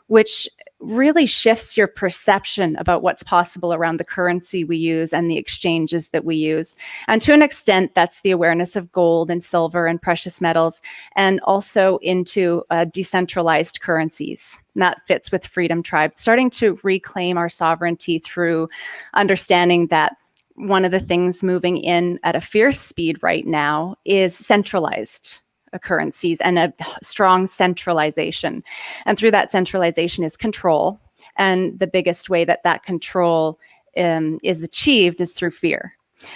which really shifts your perception about what's possible around the currency we use and the exchanges that we use. And to an extent, that's the awareness of gold and silver and precious metals, and also into decentralized currencies. And that fits with Freedom Tribe, starting to reclaim our sovereignty through understanding that one of the things moving in at a fierce speed right now is centralized currencies and a strong centralization. And through that centralization is control. And the biggest way that control is achieved is through fear.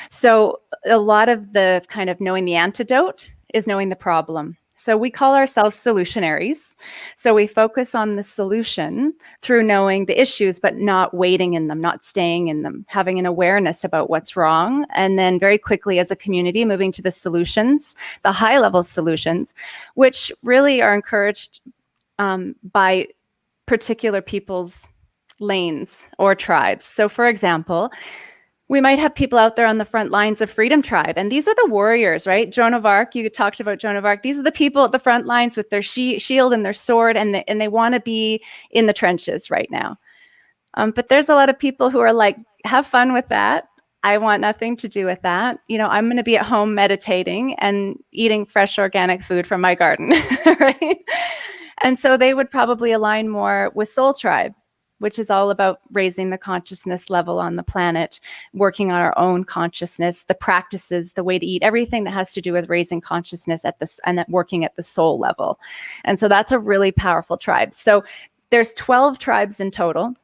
So a lot of the kind of knowing the antidote is knowing the problem. So we call ourselves solutionaries. So we focus on the solution through knowing the issues, but not waiting in them, not staying in them, having an awareness about what's wrong. And then very quickly as a community, moving to the solutions, the high level solutions, which really are encouraged by particular people's lanes or tribes. So for example, we might have people out there on the front lines of Freedom Tribe, and these are the warriors, right? Joan of Arc, you talked about Joan of Arc. These are the people at the front lines with their shield and their sword, and they want to be in the trenches right now. But there's a lot of people who are like, have fun with that. I want nothing to do with that. I'm going to be at home meditating and eating fresh organic food from my garden, right? And so they would probably align more with Soul Tribe, which is all about raising the consciousness level on the planet, working on our own consciousness, the practices, the way to eat, everything that has to do with raising consciousness at this and that working at the soul level. And so that's a really powerful tribe. So there's 12 tribes in total.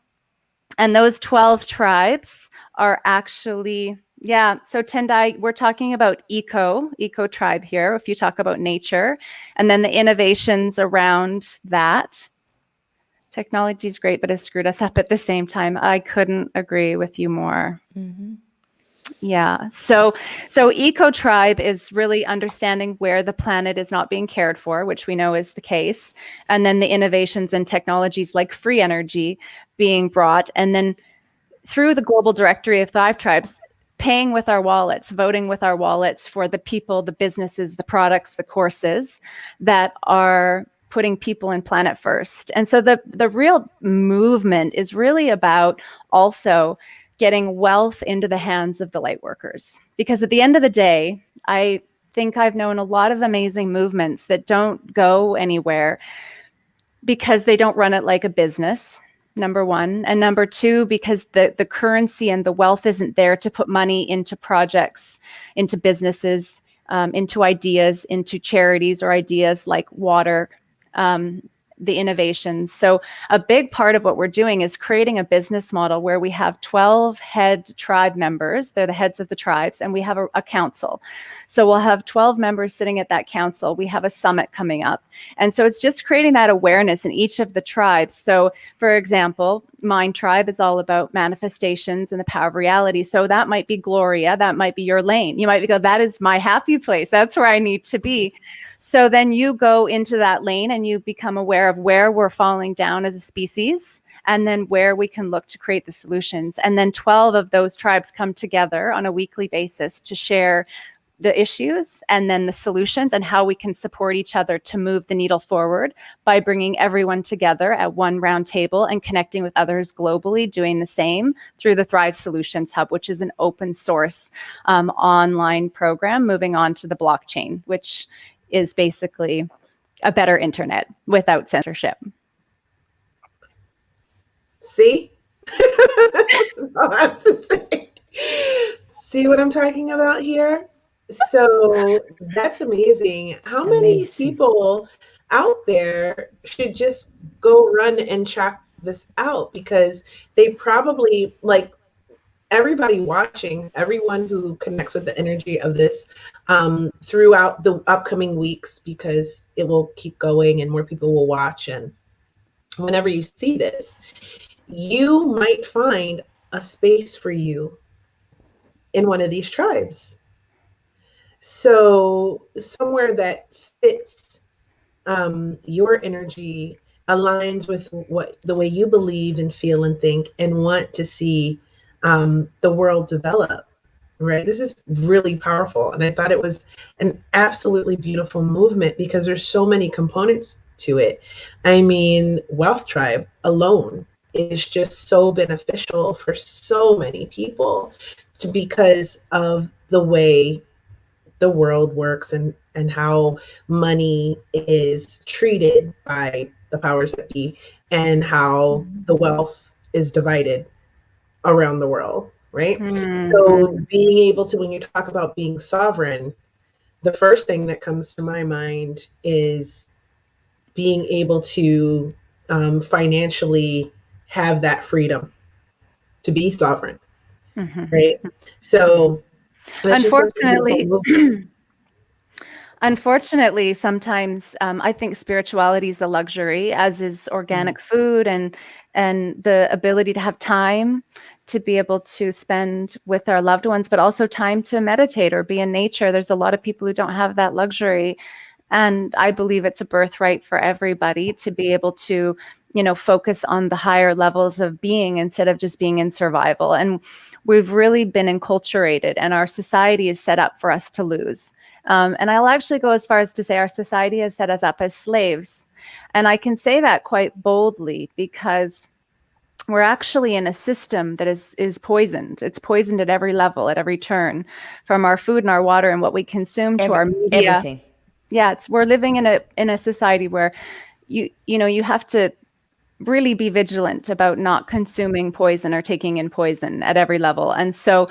And those 12 tribes are actually, so Tendai, we're talking about eco tribe here, if you talk about nature, and then the innovations around that. Technology is great, but it screwed us up at the same time. I couldn't agree with you more. Mm-hmm. Yeah. So eco tribe is really understanding where the planet is not being cared for, which we know is the case. And then the innovations and technologies like free energy being brought. And then through the global directory of 5 tribes, paying with our wallets, voting with our wallets for the people, the businesses, the products, the courses that are putting people and planet first. And so the real movement is really about also getting wealth into the hands of the light workers. Because at the end of the day, I think I've known a lot of amazing movements that don't go anywhere because they don't run it like a business, number one. And number two, because the currency and the wealth isn't there to put money into projects, into businesses, into ideas, into charities or ideas like water, the innovations. So a big part of what we're doing is creating a business model where we have 12 head tribe members. They're the heads of the tribes, and we have a council. So we'll have 12 members sitting at that council. We have a summit coming up. And so it's just creating that awareness in each of the tribes. So for example, Mind Tribe is all about manifestations and the power of reality. So that might be Gloria. That might be your lane. You might go, that is my happy place. That's where I need to be. So then you go into that lane and you become aware of where we're falling down as a species and then where we can look to create the solutions. And then 12 of those tribes come together on a weekly basis to share the issues and then the solutions and how we can support each other to move the needle forward by bringing everyone together at one round table and connecting with others globally doing the same through the Thrive Solutions Hub, which is an open source online program moving on to the blockchain, which is basically a better internet without censorship. See? All I have to say. See what I'm talking about here? So that's amazing. How many people out there should just go run and check this out? Because they probably, like, everybody watching, everyone who connects with the energy of this throughout the upcoming weeks, because it will keep going and more people will watch. And whenever you see this, you might find a space for you in one of these tribes. So somewhere that fits your energy, aligns with what the way you believe and feel and think and want to see the world develop, right? This is really powerful. And I thought it was an absolutely beautiful movement because there's so many components to it. I mean, Wealth Tribe alone is just so beneficial for so many people because of the way the world works and how money is treated by the powers that be and how the wealth is divided around the world, right? Mm-hmm. So being able to, when you talk about being sovereign, the first thing that comes to my mind is being able to financially have that freedom to be sovereign, right? So Unfortunately, sometimes I think spirituality is a luxury, as is organic food and the ability to have time to be able to spend with our loved ones, but also time to meditate or be in nature. There's a lot of people who don't have that luxury. And I believe it's a birthright for everybody to be able to, focus on the higher levels of being instead of just being in survival. And we've really been enculturated, and our society is set up for us to lose. And I'll actually go as far as to say our society has set us up as slaves. And I can say that quite boldly because we're actually in a system that is poisoned. It's poisoned at every level, at every turn, from our food and our water and what we consume to our media. Everything. Yeah, we're living in a society where you have to really be vigilant about not consuming poison or taking in poison at every level. And so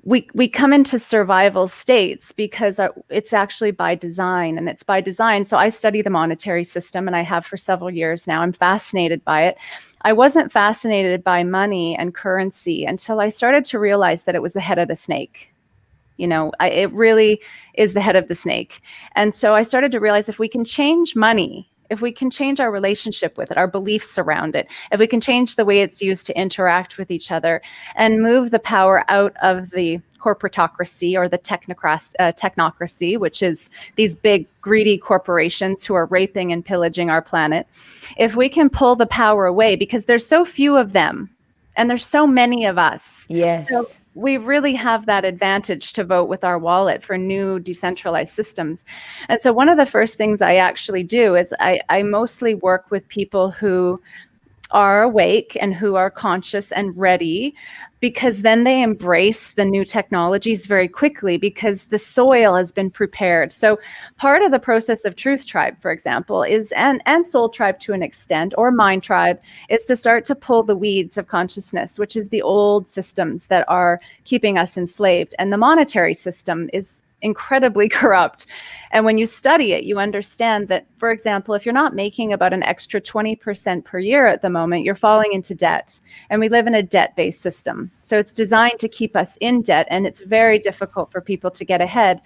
we come into survival states because it's actually by design, and it's by design. So I study the monetary system, and I have for several years now. I'm fascinated by it. I wasn't fascinated by money and currency until I started to realize that it was the head of the snake. It really is the head of the snake. And so I started to realize if we can change money, if we can change our relationship with it, our beliefs around it, if we can change the way it's used to interact with each other and move the power out of the corporatocracy or the technocracy, which is these big greedy corporations who are raping and pillaging our planet, if we can pull the power away, because there's so few of them and there's so many of us. Yes. So we really have that advantage to vote with our wallet for new decentralized systems. And so one of the first things I actually do is I mostly work with people who are awake and who are conscious and ready, because then they embrace the new technologies very quickly because the soil has been prepared. So part of the process of Truth Tribe, for example, is and Soul Tribe to an extent, or Mind Tribe, is to start to pull the weeds of consciousness, which is the old systems that are keeping us enslaved. And the monetary system is incredibly corrupt. And when you study it, you understand that, for example, if you're not making about an extra 20% per year at the moment, you're falling into debt. And we live in a debt-based system. So it's designed to keep us in debt, and it's very difficult for people to get ahead.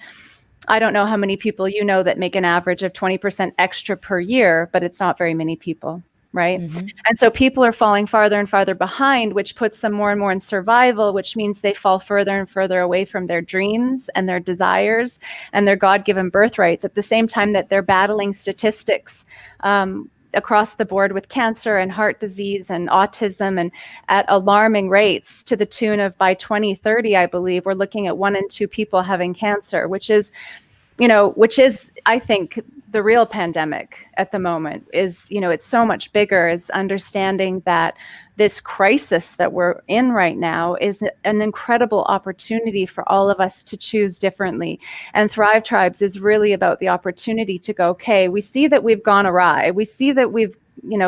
I don't know how many people you know that make an average of 20% extra per year, but it's not very many people. Right. Mm-hmm. And so people are falling farther and farther behind, which puts them more and more in survival, which means they fall further and further away from their dreams and their desires and their God-given birthrights at the same time that they're battling statistics across the board with cancer and heart disease and autism, and at alarming rates, to the tune of by 2030, I believe, we're looking at 1 in 2 people having cancer, which is, I think, the real pandemic at the moment. Is, it's so much bigger, is understanding that this crisis that we're in right now is an incredible opportunity for all of us to choose differently. And Thrive Tribes is really about the opportunity to go, okay, we see that we've gone awry. We see that we've,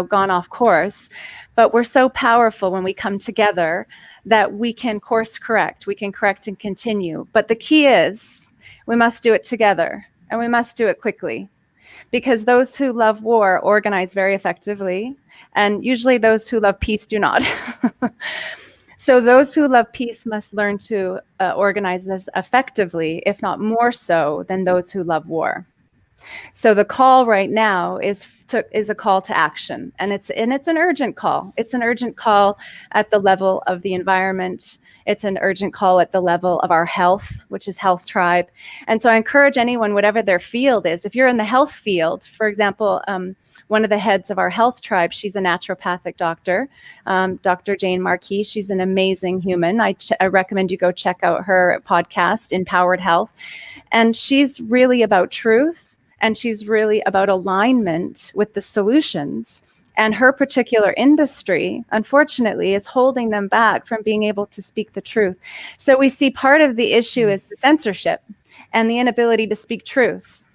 gone off course, but we're so powerful when we come together that we can course correct, we can correct and continue. But the key is we must do it together, and we must do it quickly. Because those who love war organize very effectively, and usually those who love peace do not. So those who love peace must learn to organize as effectively, if not more so, than those who love war. So the call right now is a call to action, and it's an urgent call. It's an urgent call at the level of the environment. It's an urgent call at the level of our health, which is Health Tribe. And so I encourage anyone, whatever their field is, if you're in the health field, for example, one of the heads of our Health Tribe, she's a naturopathic doctor, Dr. Jane Marquis. She's an amazing human. I recommend you go check out her podcast, Empowered Health. And she's really about truth. And she's really about alignment with the solutions. And her particular industry, unfortunately, is holding them back from being able to speak the truth. So we see part of the issue is the censorship and the inability to speak truth.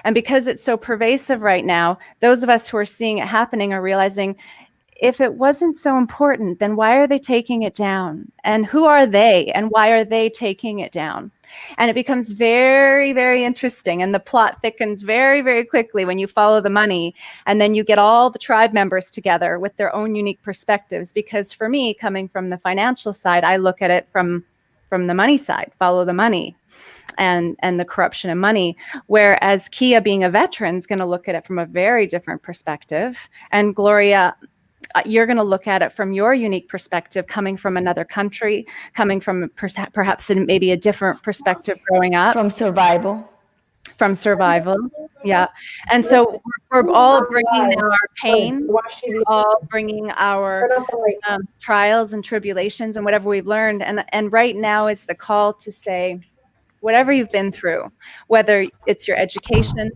And because it's so pervasive right now, those of us who are seeing it happening are realizing, if it wasn't so important, then why are they taking it down? And who are they? And why are they taking it down? And it becomes very, very interesting. And the plot thickens very, very quickly when you follow the money. And then you get all the tribe members together with their own unique perspectives. Because for me, coming from the financial side, I look at it from the money side, follow the money and the corruption of money. Whereas Kia, being a veteran, is going to look at it from a very different perspective. And Gloria, you're going to look at it from your unique perspective, coming from another country, coming from perhaps maybe a different perspective growing up. From survival. Yeah. And so we're all bringing now our pain, we're all bringing our trials and tribulations and whatever we've learned. And right now is the call to say, whatever you've been through, whether it's your education,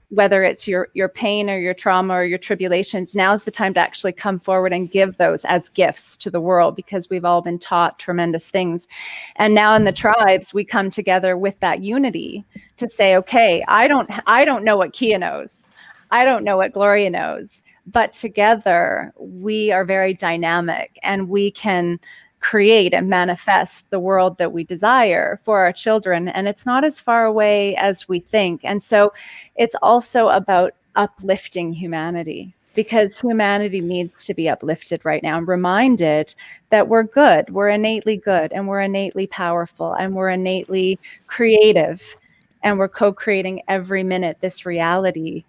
whether it's your pain or your trauma or your tribulations, now's the time to actually come forward and give those as gifts to the world, because we've all been taught tremendous things. And now in the tribes, we come together with that unity to say, okay, I don't know what Kia knows. I don't know what Gloria knows, but together we are very dynamic, and we can create and manifest the world that we desire for our children. And it's not as far away as we think. And so it's also about uplifting humanity, because humanity needs to be uplifted right now and reminded that we're good, we're innately good, and we're innately powerful, and we're innately creative, and we're co-creating every minute this reality.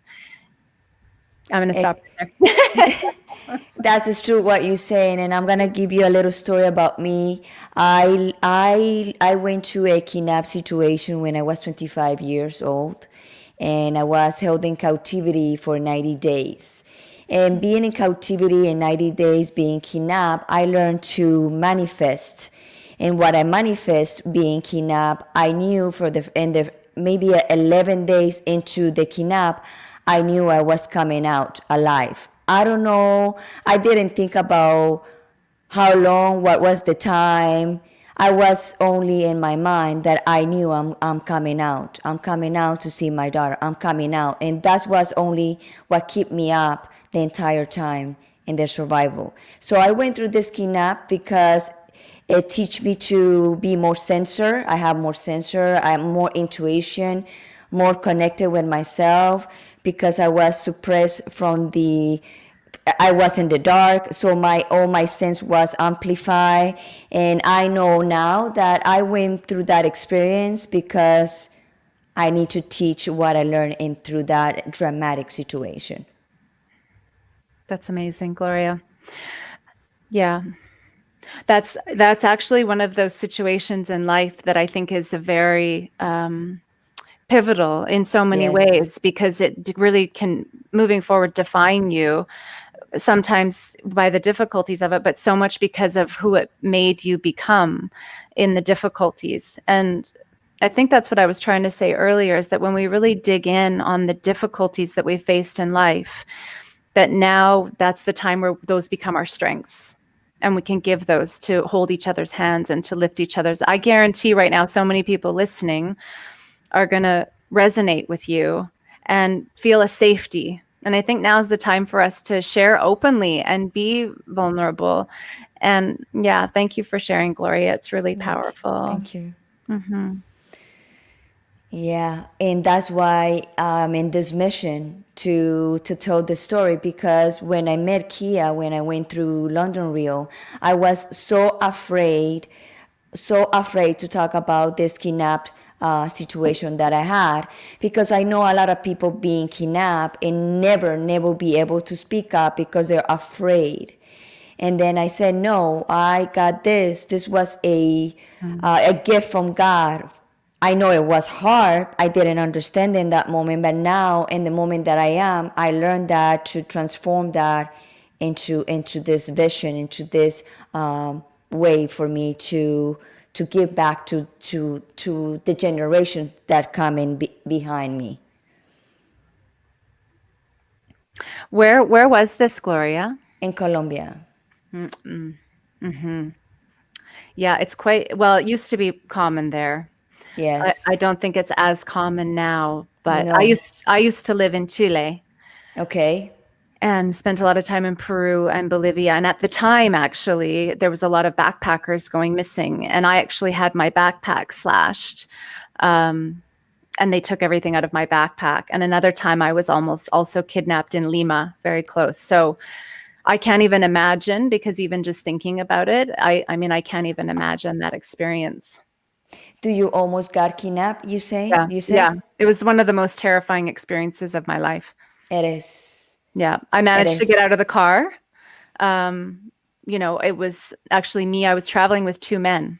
I'm going to stop there. That is true what you're saying, and I'm gonna give you a little story about me. I went to a kidnap situation when I was 25 years old, and I was held in captivity for 90 days. And being in captivity in 90 days, being kidnapped, I learned to manifest. And what I manifest being kidnapped, I knew for the maybe 11 days into the kidnap, I knew I was coming out alive. I don't know. I didn't think about how long, what was the time. I was only in my mind that I knew I'm coming out. I'm coming out to see my daughter. I'm coming out. And that was only what kept me up the entire time in the survival. So I went through this kidnap because it teach me to be more sensor. I have more sensor. I have more intuition, more connected with myself, because I was suppressed I was in the dark, so all my sense was amplified. And I know now that I went through that experience because I need to teach what I learned through that dramatic situation. That's amazing, Gloria. Yeah. That's actually one of those situations in life that I think is a very pivotal in so many ways, because it really can, moving forward, define you, sometimes by the difficulties of it, but so much because of who it made you become in the difficulties. And I think that's what I was trying to say earlier, is that when we really dig in on the difficulties that we faced in life, that now that's the time where those become our strengths. And we can give those to hold each other's hands and to lift each other's. I guarantee right now, so many people listening are going to resonate with you and feel a safety. And I think now's the time for us to share openly and be vulnerable. And yeah, thank you for sharing, Gloria. It's really powerful. Thank you. Mm-hmm. Yeah, and that's why I'm in this mission to tell the story, because when I met Kia, when I went through London Real, I was so afraid to talk about this kidnapped situation that I had, because I know a lot of people being kidnapped and never be able to speak up because they're afraid. And then I said, no, I got this. This was a gift from God. I know it was hard. I didn't understand in that moment, but now in the moment that I learned that to transform that into this vision, into this way for me to give back to the generations that come in behind me. Where was this, Gloria? In Colombia. Mm-hmm. Yeah, it's quite, well, it used to be common there. Yes. I don't think it's as common now, but No. I used to live in Chile. Okay. And spent a lot of time in Peru and Bolivia. And at the time, actually, there was a lot of backpackers going missing. And I actually had my backpack slashed. And they took everything out of my backpack. And another time I was almost also kidnapped in Lima, very close. So I can't even imagine, because even just thinking about it, I mean, I can't even imagine that experience. Do you almost got kidnapped, you say? Yeah. You say? Yeah. It was one of the most terrifying experiences of my life. It is. Yeah. I managed to get out of the car. You know, it was actually me. I was traveling with two men.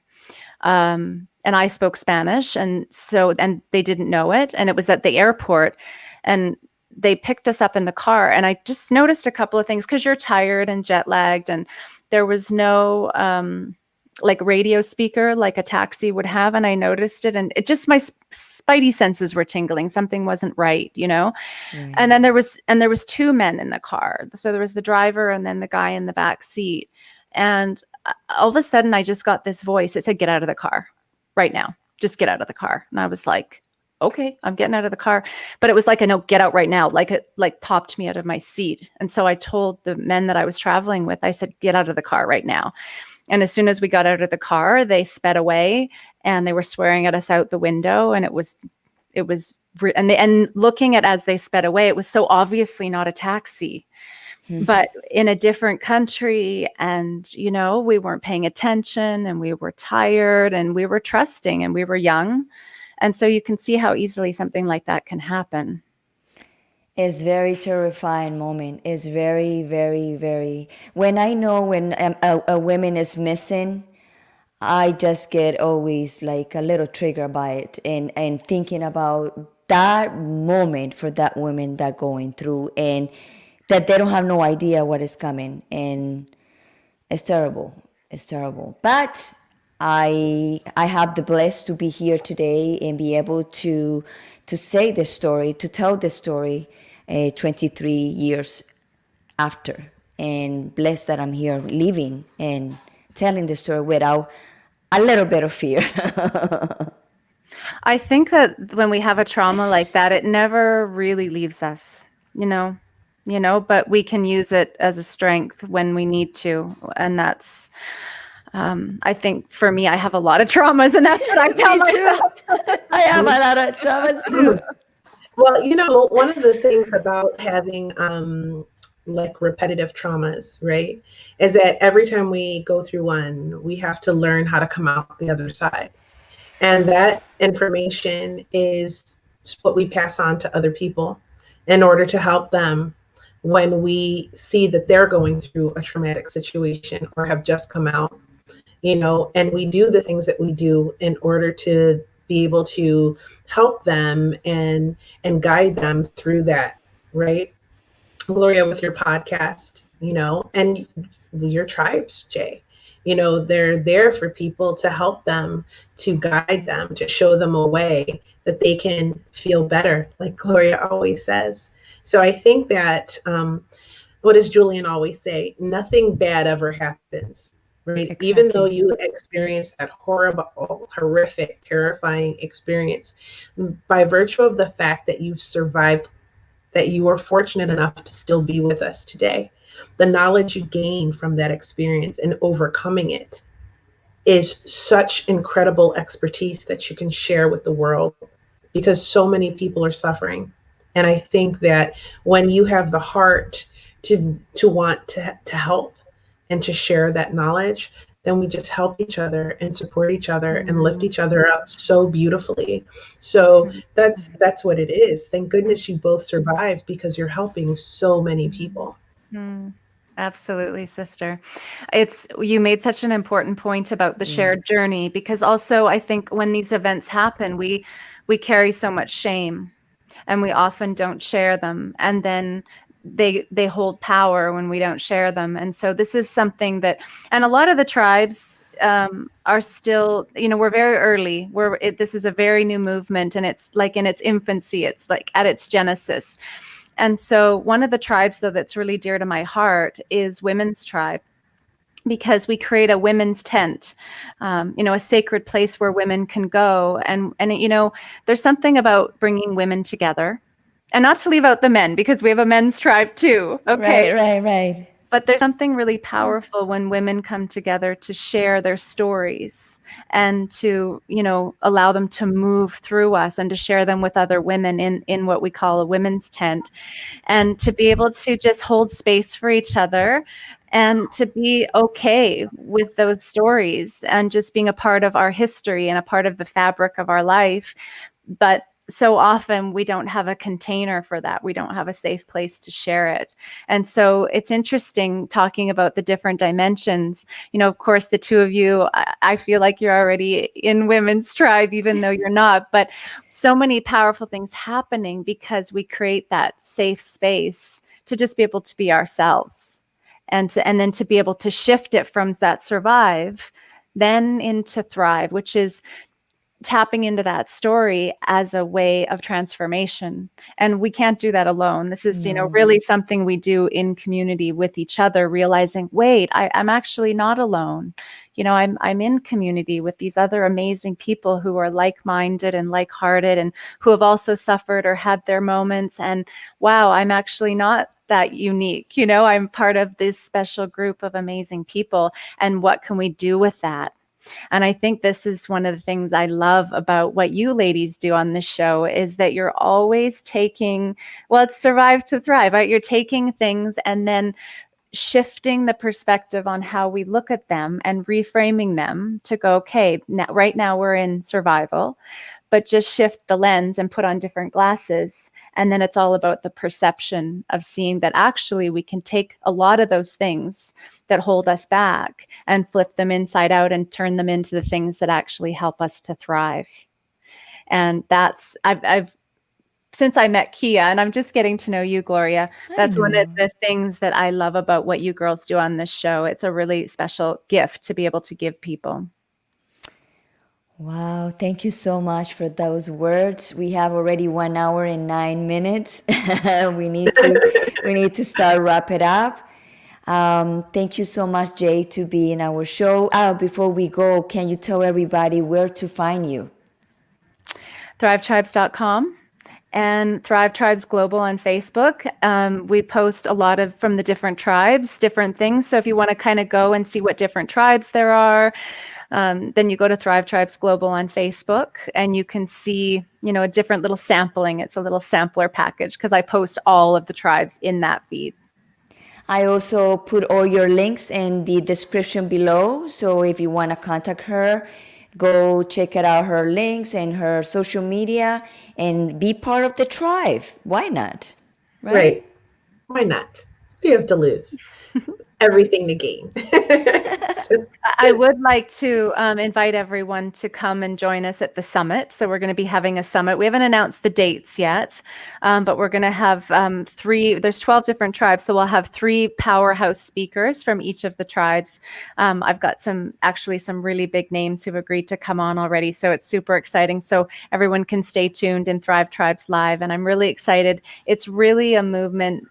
And I spoke Spanish. And they didn't know it. And it was at the airport. And they picked us up in the car. And I just noticed a couple of things, because you're tired and jet lagged. And there was no like radio speaker like a taxi would have. And I noticed it. And it just, my spidey senses were tingling. Something wasn't right, you know? Right. And then there was two men in the car. So there was the driver and then the guy in the back seat. And all of a sudden I just got this voice. It said, "Get out of the car right now. Just get out of the car." And I was like, okay, I'm getting out of the car. But it was like, no, get out right now. Like it like popped me out of my seat. And so I told the men that I was traveling with, I said, get out of the car right now. And as soon as we got out of the car, they sped away and they were swearing at us out the window. And and looking at as they sped away, it was so obviously not a taxi, but in a different country. And, we weren't paying attention and we were tired and we were trusting and we were young. And so you can see how easily something like that can happen. It's very terrifying moment. It's very, very, very. When I know when a woman is missing, I just get always like a little triggered by it and thinking about that moment for that woman that going through and that they don't have no idea what is coming. And it's terrible. It's terrible. But I have the blessed to be here today and be able to say the story, to tell the story 23 years after. And blessed that I'm here living and telling the story without a little bit of fear. I think that when we have a trauma like that, it never really leaves us, but we can use it as a strength when we need to. And that's, I think for me, I have a lot of traumas, and that's what I tell myself. I have a lot of traumas too. Well, one of the things about having like repetitive traumas, right, is that every time we go through one, we have to learn how to come out the other side. And that information is what we pass on to other people in order to help them when we see that they're going through a traumatic situation or have just come out, and we do the things that we do in order to be able to help them and guide them through that, right? Gloria, with your podcast, and your tribes, Jay, they're there for people to help them, to guide them, to show them a way that they can feel better, like Gloria always says. So I think that, what does Julian always say? Nothing bad ever happens, right? Exactly. Even though you experience that horrible, horrific, terrifying experience, by virtue of the fact that you've survived, that you were fortunate enough to still be with us today, the knowledge you gain from that experience and overcoming it is such incredible expertise that you can share with the world, because so many people are suffering. And I think that when you have the heart to want to help and to share that knowledge, then we just help each other and support each other and lift each other up so beautifully. So that's what it is. Thank goodness you both survived, because you're helping so many people. Absolutely, sister. You made such an important point about the shared journey, because also I think when these events happen, we carry so much shame and we often don't share them. And then they hold power when we don't share them. And so this is something that, and a lot of the tribes are still, we're very early. This is a very new movement, and it's like in its infancy. It's like at its genesis. And so one of the tribes, though, that's really dear to my heart is Women's Tribe, because we create a women's tent, a sacred place where women can go. And there's something about bringing women together. And not to leave out the men, because we have a men's tribe too. Okay. Right. But there's something really powerful when women come together to share their stories and to, allow them to move through us and to share them with other women in what we call a women's tent, and to be able to just hold space for each other and to be okay with those stories and just being a part of our history and a part of the fabric of our life. But so often we don't have a container for that. We don't have a safe place to share it. And so it's interesting talking about the different dimensions. Of course, the two of you, I feel like you're already in Women's Tribe, even though you're not, but so many powerful things happening because we create that safe space to just be able to be ourselves, and then to be able to shift it from that survive then into thrive, which is tapping into that story as a way of transformation. And we can't do that alone. This is, really something we do in community with each other, realizing, wait, I'm actually not alone. I'm in community with these other amazing people who are like-minded and like-hearted and who have also suffered or had their moments. And wow, I'm actually not that unique. I'm part of this special group of amazing people. And what can we do with that? And I think this is one of the things I love about what you ladies do on this show is that you're always taking, well, it's survive to thrive, right? You're taking things and then shifting the perspective on how we look at them and reframing them to go, okay, right now we're in survival, but just shift the lens and put on different glasses. And then it's all about the perception of seeing that actually we can take a lot of those things that hold us back and flip them inside out and turn them into the things that actually help us to thrive. And that's, I've since I met Kia, and I'm just getting to know you, Gloria, that's one of the things that I love about what you girls do on this show. It's a really special gift to be able to give people. Wow, thank you so much for those words. We have already 1 hour and 9 minutes. we need to start wrap it up. Thank you so much, Jay, to be in our show. Before we go, can you tell everybody where to find you? ThriveTribes.com and Thrive Tribes Global on Facebook. We post a lot from the different tribes, different things. So if you want to kind of go and see what different tribes there are, then you go to Thrive Tribes Global on Facebook and you can see, a different little sampling. It's a little sampler package because I post all of the tribes in that feed. I also put all your links in the description below. So if you want to contact her, go check it out, her links and her social media, and be part of the tribe. Why not? Right. Why not? What do you have to lose? Everything to gain. I would like to invite everyone to come and join us at the summit. So we're going to be having a summit. We haven't announced the dates yet, but we're going to have there's 12 different tribes. So we'll have 3 powerhouse speakers from each of the tribes. I've got some really big names who've agreed to come on already. So it's super exciting. So everyone can stay tuned in Thrive Tribes Live. And I'm really excited. It's really a movement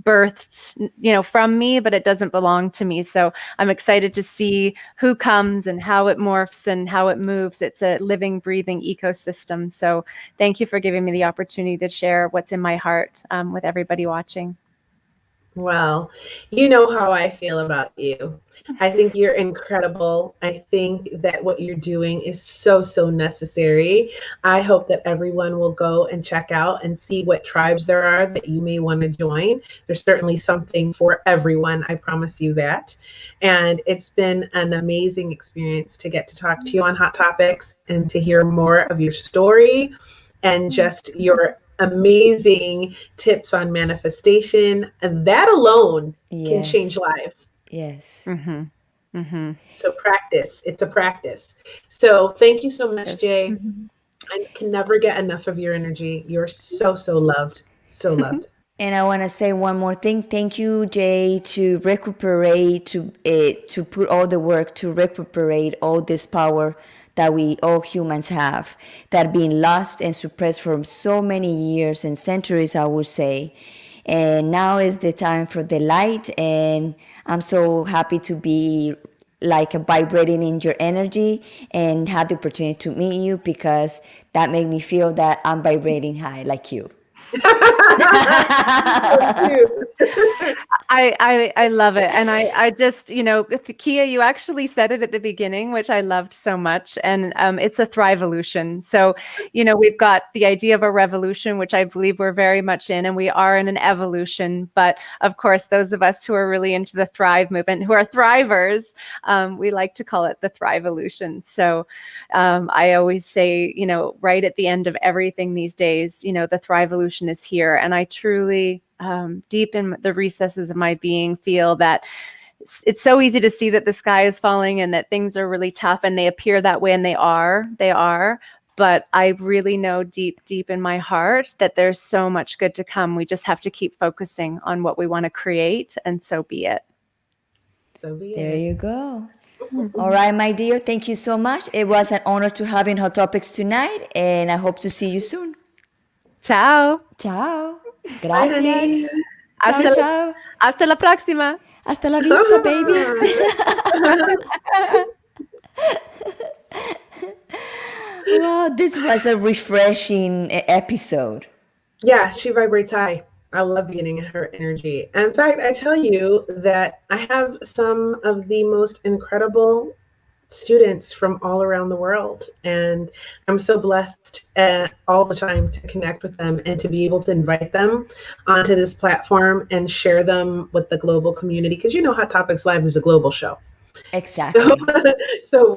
birthed, from me, but it doesn't belong to me. So I'm excited to see who comes and how it morphs and how it moves. It's a living, breathing ecosystem. So thank you for giving me the opportunity to share what's in my heart with everybody watching. Well, you know how I feel about you. I think you're incredible. I think that what you're doing is so, so necessary. I hope that everyone will go and check out and see what tribes there are that you may want to join. There's certainly something for everyone. I promise you that. And it's been an amazing experience to get to talk to you on Hot Topics and to hear more of your story and just your amazing tips on manifestation. And that alone can change lives. Yes. Mm-hmm. Mm-hmm. So practice. It's a practice. So thank you so much, Jay. Mm-hmm. I can never get enough of your energy. You're so, so loved. So loved. And I want to say one more thing. Thank you, Jay, to recuperate, to put all the work to recuperate all this power that we all humans have, that been lost and suppressed for so many years and centuries, I would say. And now is the time for the light, and I'm so happy to be like vibrating in your energy and have the opportunity to meet you, because that made me feel that I'm vibrating high like you. I love it. And I just, Kia, you actually said it at the beginning, which I loved so much. And it's a thrive-evolution. So, we've got the idea of a revolution, which I believe we're very much in, and we are in an evolution. But of course, those of us who are really into the Thrive movement, who are thrivers, we like to call it the thrive-evolution. So I always say, right at the end of everything these days, the thrive-evolution is here. And I truly, deep in the recesses of my being, feel that it's so easy to see that the sky is falling and that things are really tough, and they appear that way, and they are. But I really know deep in my heart that there's so much good to come. We just have to keep focusing on what we want to create, and so be it. So be it. There you go. All right, my dear. Thank you so much. It was an honor to having Hot Topics tonight, and I hope to see you soon. Ciao. Ciao. Bye, honey. Gracias. Ciao, Hasta la, ciao. hasta la próxima. Hasta la vista, baby. Well, this was a refreshing episode. Yeah, she vibrates high. I love getting her energy. In fact, I tell you that I have some of the most incredible students from all around the world. And I'm so blessed all the time to connect with them and to be able to invite them onto this platform and share them with the global community. Because you know, Hot Topics Live is a global show. Exactly. So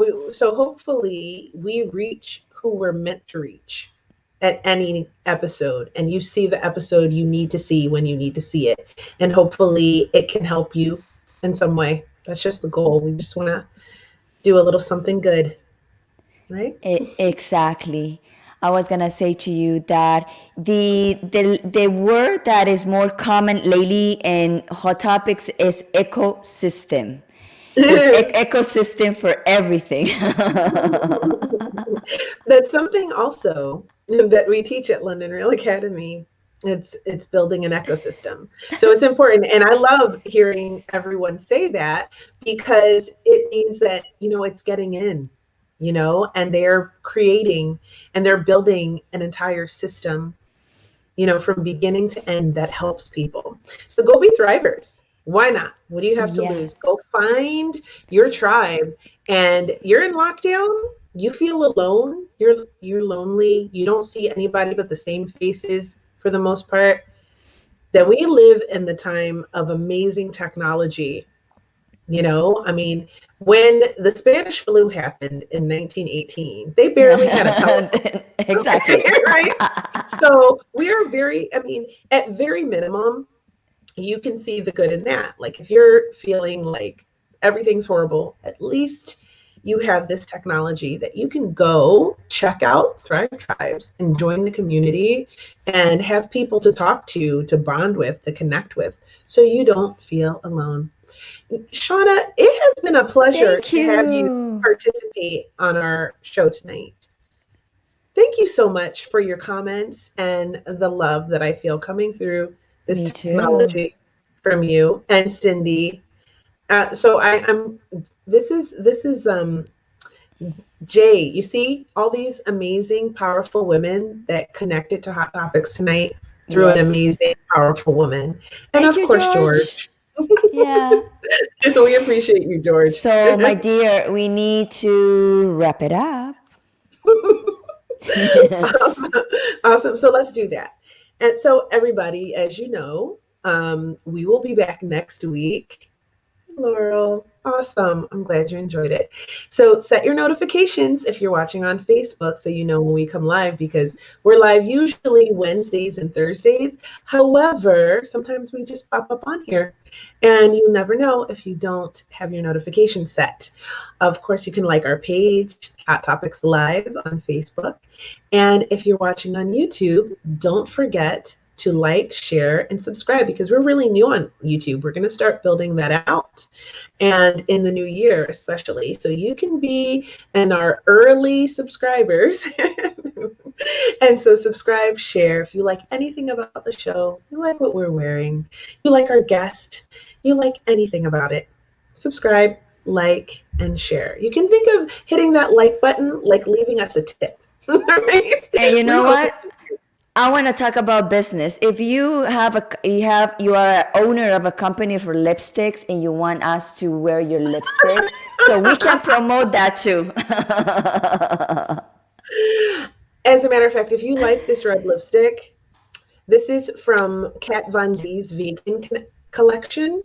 hopefully we reach who we're meant to reach at any episode, and you see the episode you need to see when you need to see it, and hopefully it can help you in some way. That's just the goal. We just want to do a little something good, right? Exactly. I was gonna say to you that the word that is more common lately in Hot Topics is ecosystem. There's ecosystem for everything. That's something also that we teach at London Real Academy. It's building an ecosystem. So it's important. And I love hearing everyone say that, because it means that, it's getting in, and they're creating and they're building an entire system, from beginning to end, that helps people. So go be thrivers. Why not? What do you have to Yeah. lose? Go find your tribe. And you're in lockdown, you feel alone, you're lonely, you don't see anybody but the same faces for the most part. That we live in the time of amazing technology. I mean, when the Spanish flu happened in 1918, they barely had a telephone. Exactly. Okay, right? So we are at very minimum, you can see the good in that. Like, if you're feeling like everything's horrible, at least you have this technology that you can go check out Thrive Tribes and join the community and have people to talk to bond with, to connect with, so you don't feel alone. Shauna, it has been a pleasure Thank to have you you. participate on our show tonight. Thank you so much for your comments and the love that I feel coming through this Me too. technology from you and Cindy. So I'm. This is Jay. You see all these amazing, powerful women that connected to Hot Topics tonight through an Yes. amazing, powerful woman, and Thank of you, course George. George. Yeah. We appreciate you, George. So, my dear, we need to wrap it up. Awesome. So let's do that. And so, everybody, as you know, we will be back next week. Laurel, awesome. I'm glad you enjoyed it. So set your notifications if you're watching on Facebook, so you know when we come live, because we're live usually Wednesdays and Thursdays. However, sometimes we just pop up on here, and you never know if you don't have your notifications set. Of course, you can like our page, Hot Topics Live on Facebook. And if you're watching on YouTube, don't forget to like, share, and subscribe, because we're really new on YouTube. We're going to start building that out, and in the new year especially. So you can be in our early subscribers. And so subscribe, share. If you like anything about the show, you like what we're wearing, you like our guest, you like anything about it, subscribe, like, and share. You can think of hitting that like button like leaving us a tip. Right? And you know We also- what? I want to talk about business. If you you are an owner of a company for lipsticks and you want us to wear your lipstick, so we can promote that too. As a matter of fact, if you like this red lipstick, this is from Kat Von D's vegan collection.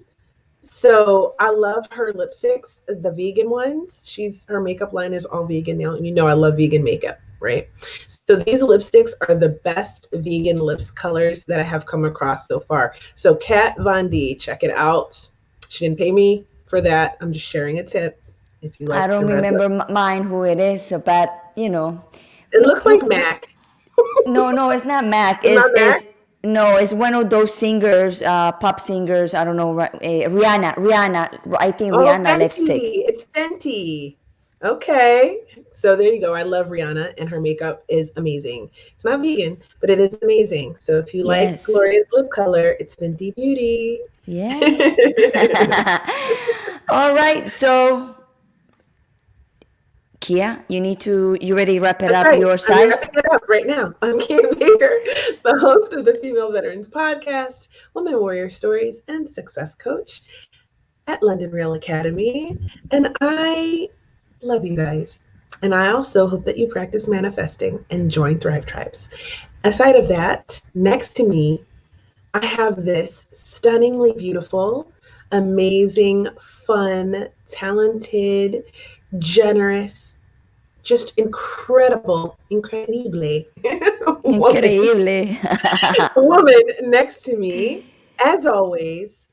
So I love her lipsticks, the vegan ones. Her makeup line is all vegan now. And you know I love vegan makeup, right? So these lipsticks are the best vegan lips colors that I have come across so far. So Kat Von D, check it out. She didn't pay me for that. I'm just sharing a tip. If you like I don't the red remember lips. mine who it is, but you know. It looks like MAC. No, it's not Mac. Not MAC? No, it's one of those singers, pop singers. I don't know. Rihanna. Rihanna. I think Oh, Rihanna lipstick. Fenty. It's Fenty. Okay. So there you go. I love Rihanna, and her makeup is amazing. It's not vegan, but it is amazing. So if you like Yes. Gloria's lip color, it's Fenty Beauty. Yes. All right. So, Kia, you ready to wrap it That's up right. your I'm side? wrapping it up right now. I'm Kate Baker, the host of the Female Veterans Podcast, Woman Warrior Stories, and Success Coach at London Real Academy. And I love you guys. And I also hope that you practice manifesting and join Thrive Tribes. Aside of that, next to me, I have this stunningly beautiful, amazing, fun, talented, generous, just incredible woman, Increíble. woman next to me, as always.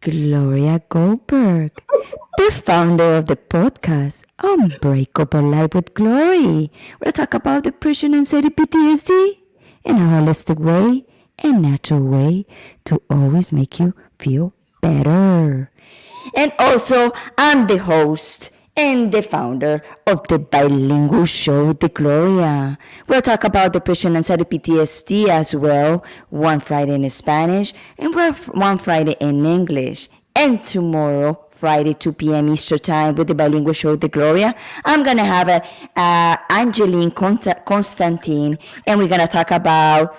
Gloria Goldberg, the founder of the podcast Unbreakable Life with Glory. We'll talk about depression, anxiety, PTSD in a holistic way and natural way to always make you feel better. And also, I'm the host and the founder of the bilingual show, The Gloria. We'll talk about depression, anxiety, PTSD as well, one Friday in Spanish and one Friday in English. And tomorrow, Friday, 2 p.m. Eastern Time, with the bilingual show, The Gloria, I'm going to have Angeline Constantine, and we're going to talk about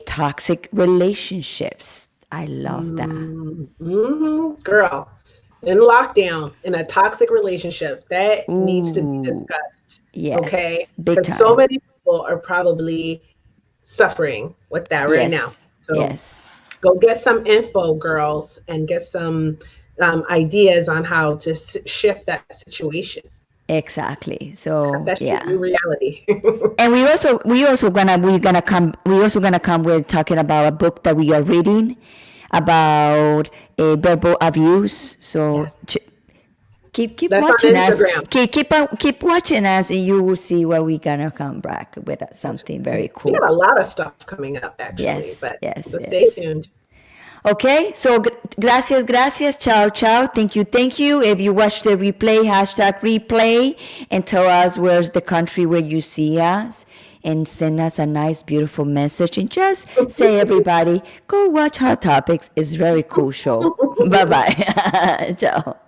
toxic relationships. I love that. Girl, in lockdown, in a toxic relationship, that needs to be Ooh, discussed. yes, Okay? big Because so time. many people are probably suffering with that right now. Yes, So yes, go get some info, girls, and get some ideas on how to shift that situation. exactly. So That's your new yeah, reality. and we're also gonna come with talking about a book that we are reading about verbal abuse. So Yes. keep That's on watching us. Instagram. Keep watching us, and you will see where we're gonna come back with something very We cool. got a lot of stuff coming up, actually, Yes, but yes, so stay yes. tuned. Okay, so gracias, ciao, ciao. Thank you. If you watch the replay, hashtag replay, and tell us where's the country where you see us, and send us a nice, beautiful message. And just say, everybody, go watch Hot Topics. It's very cool show. Bye bye. Ciao.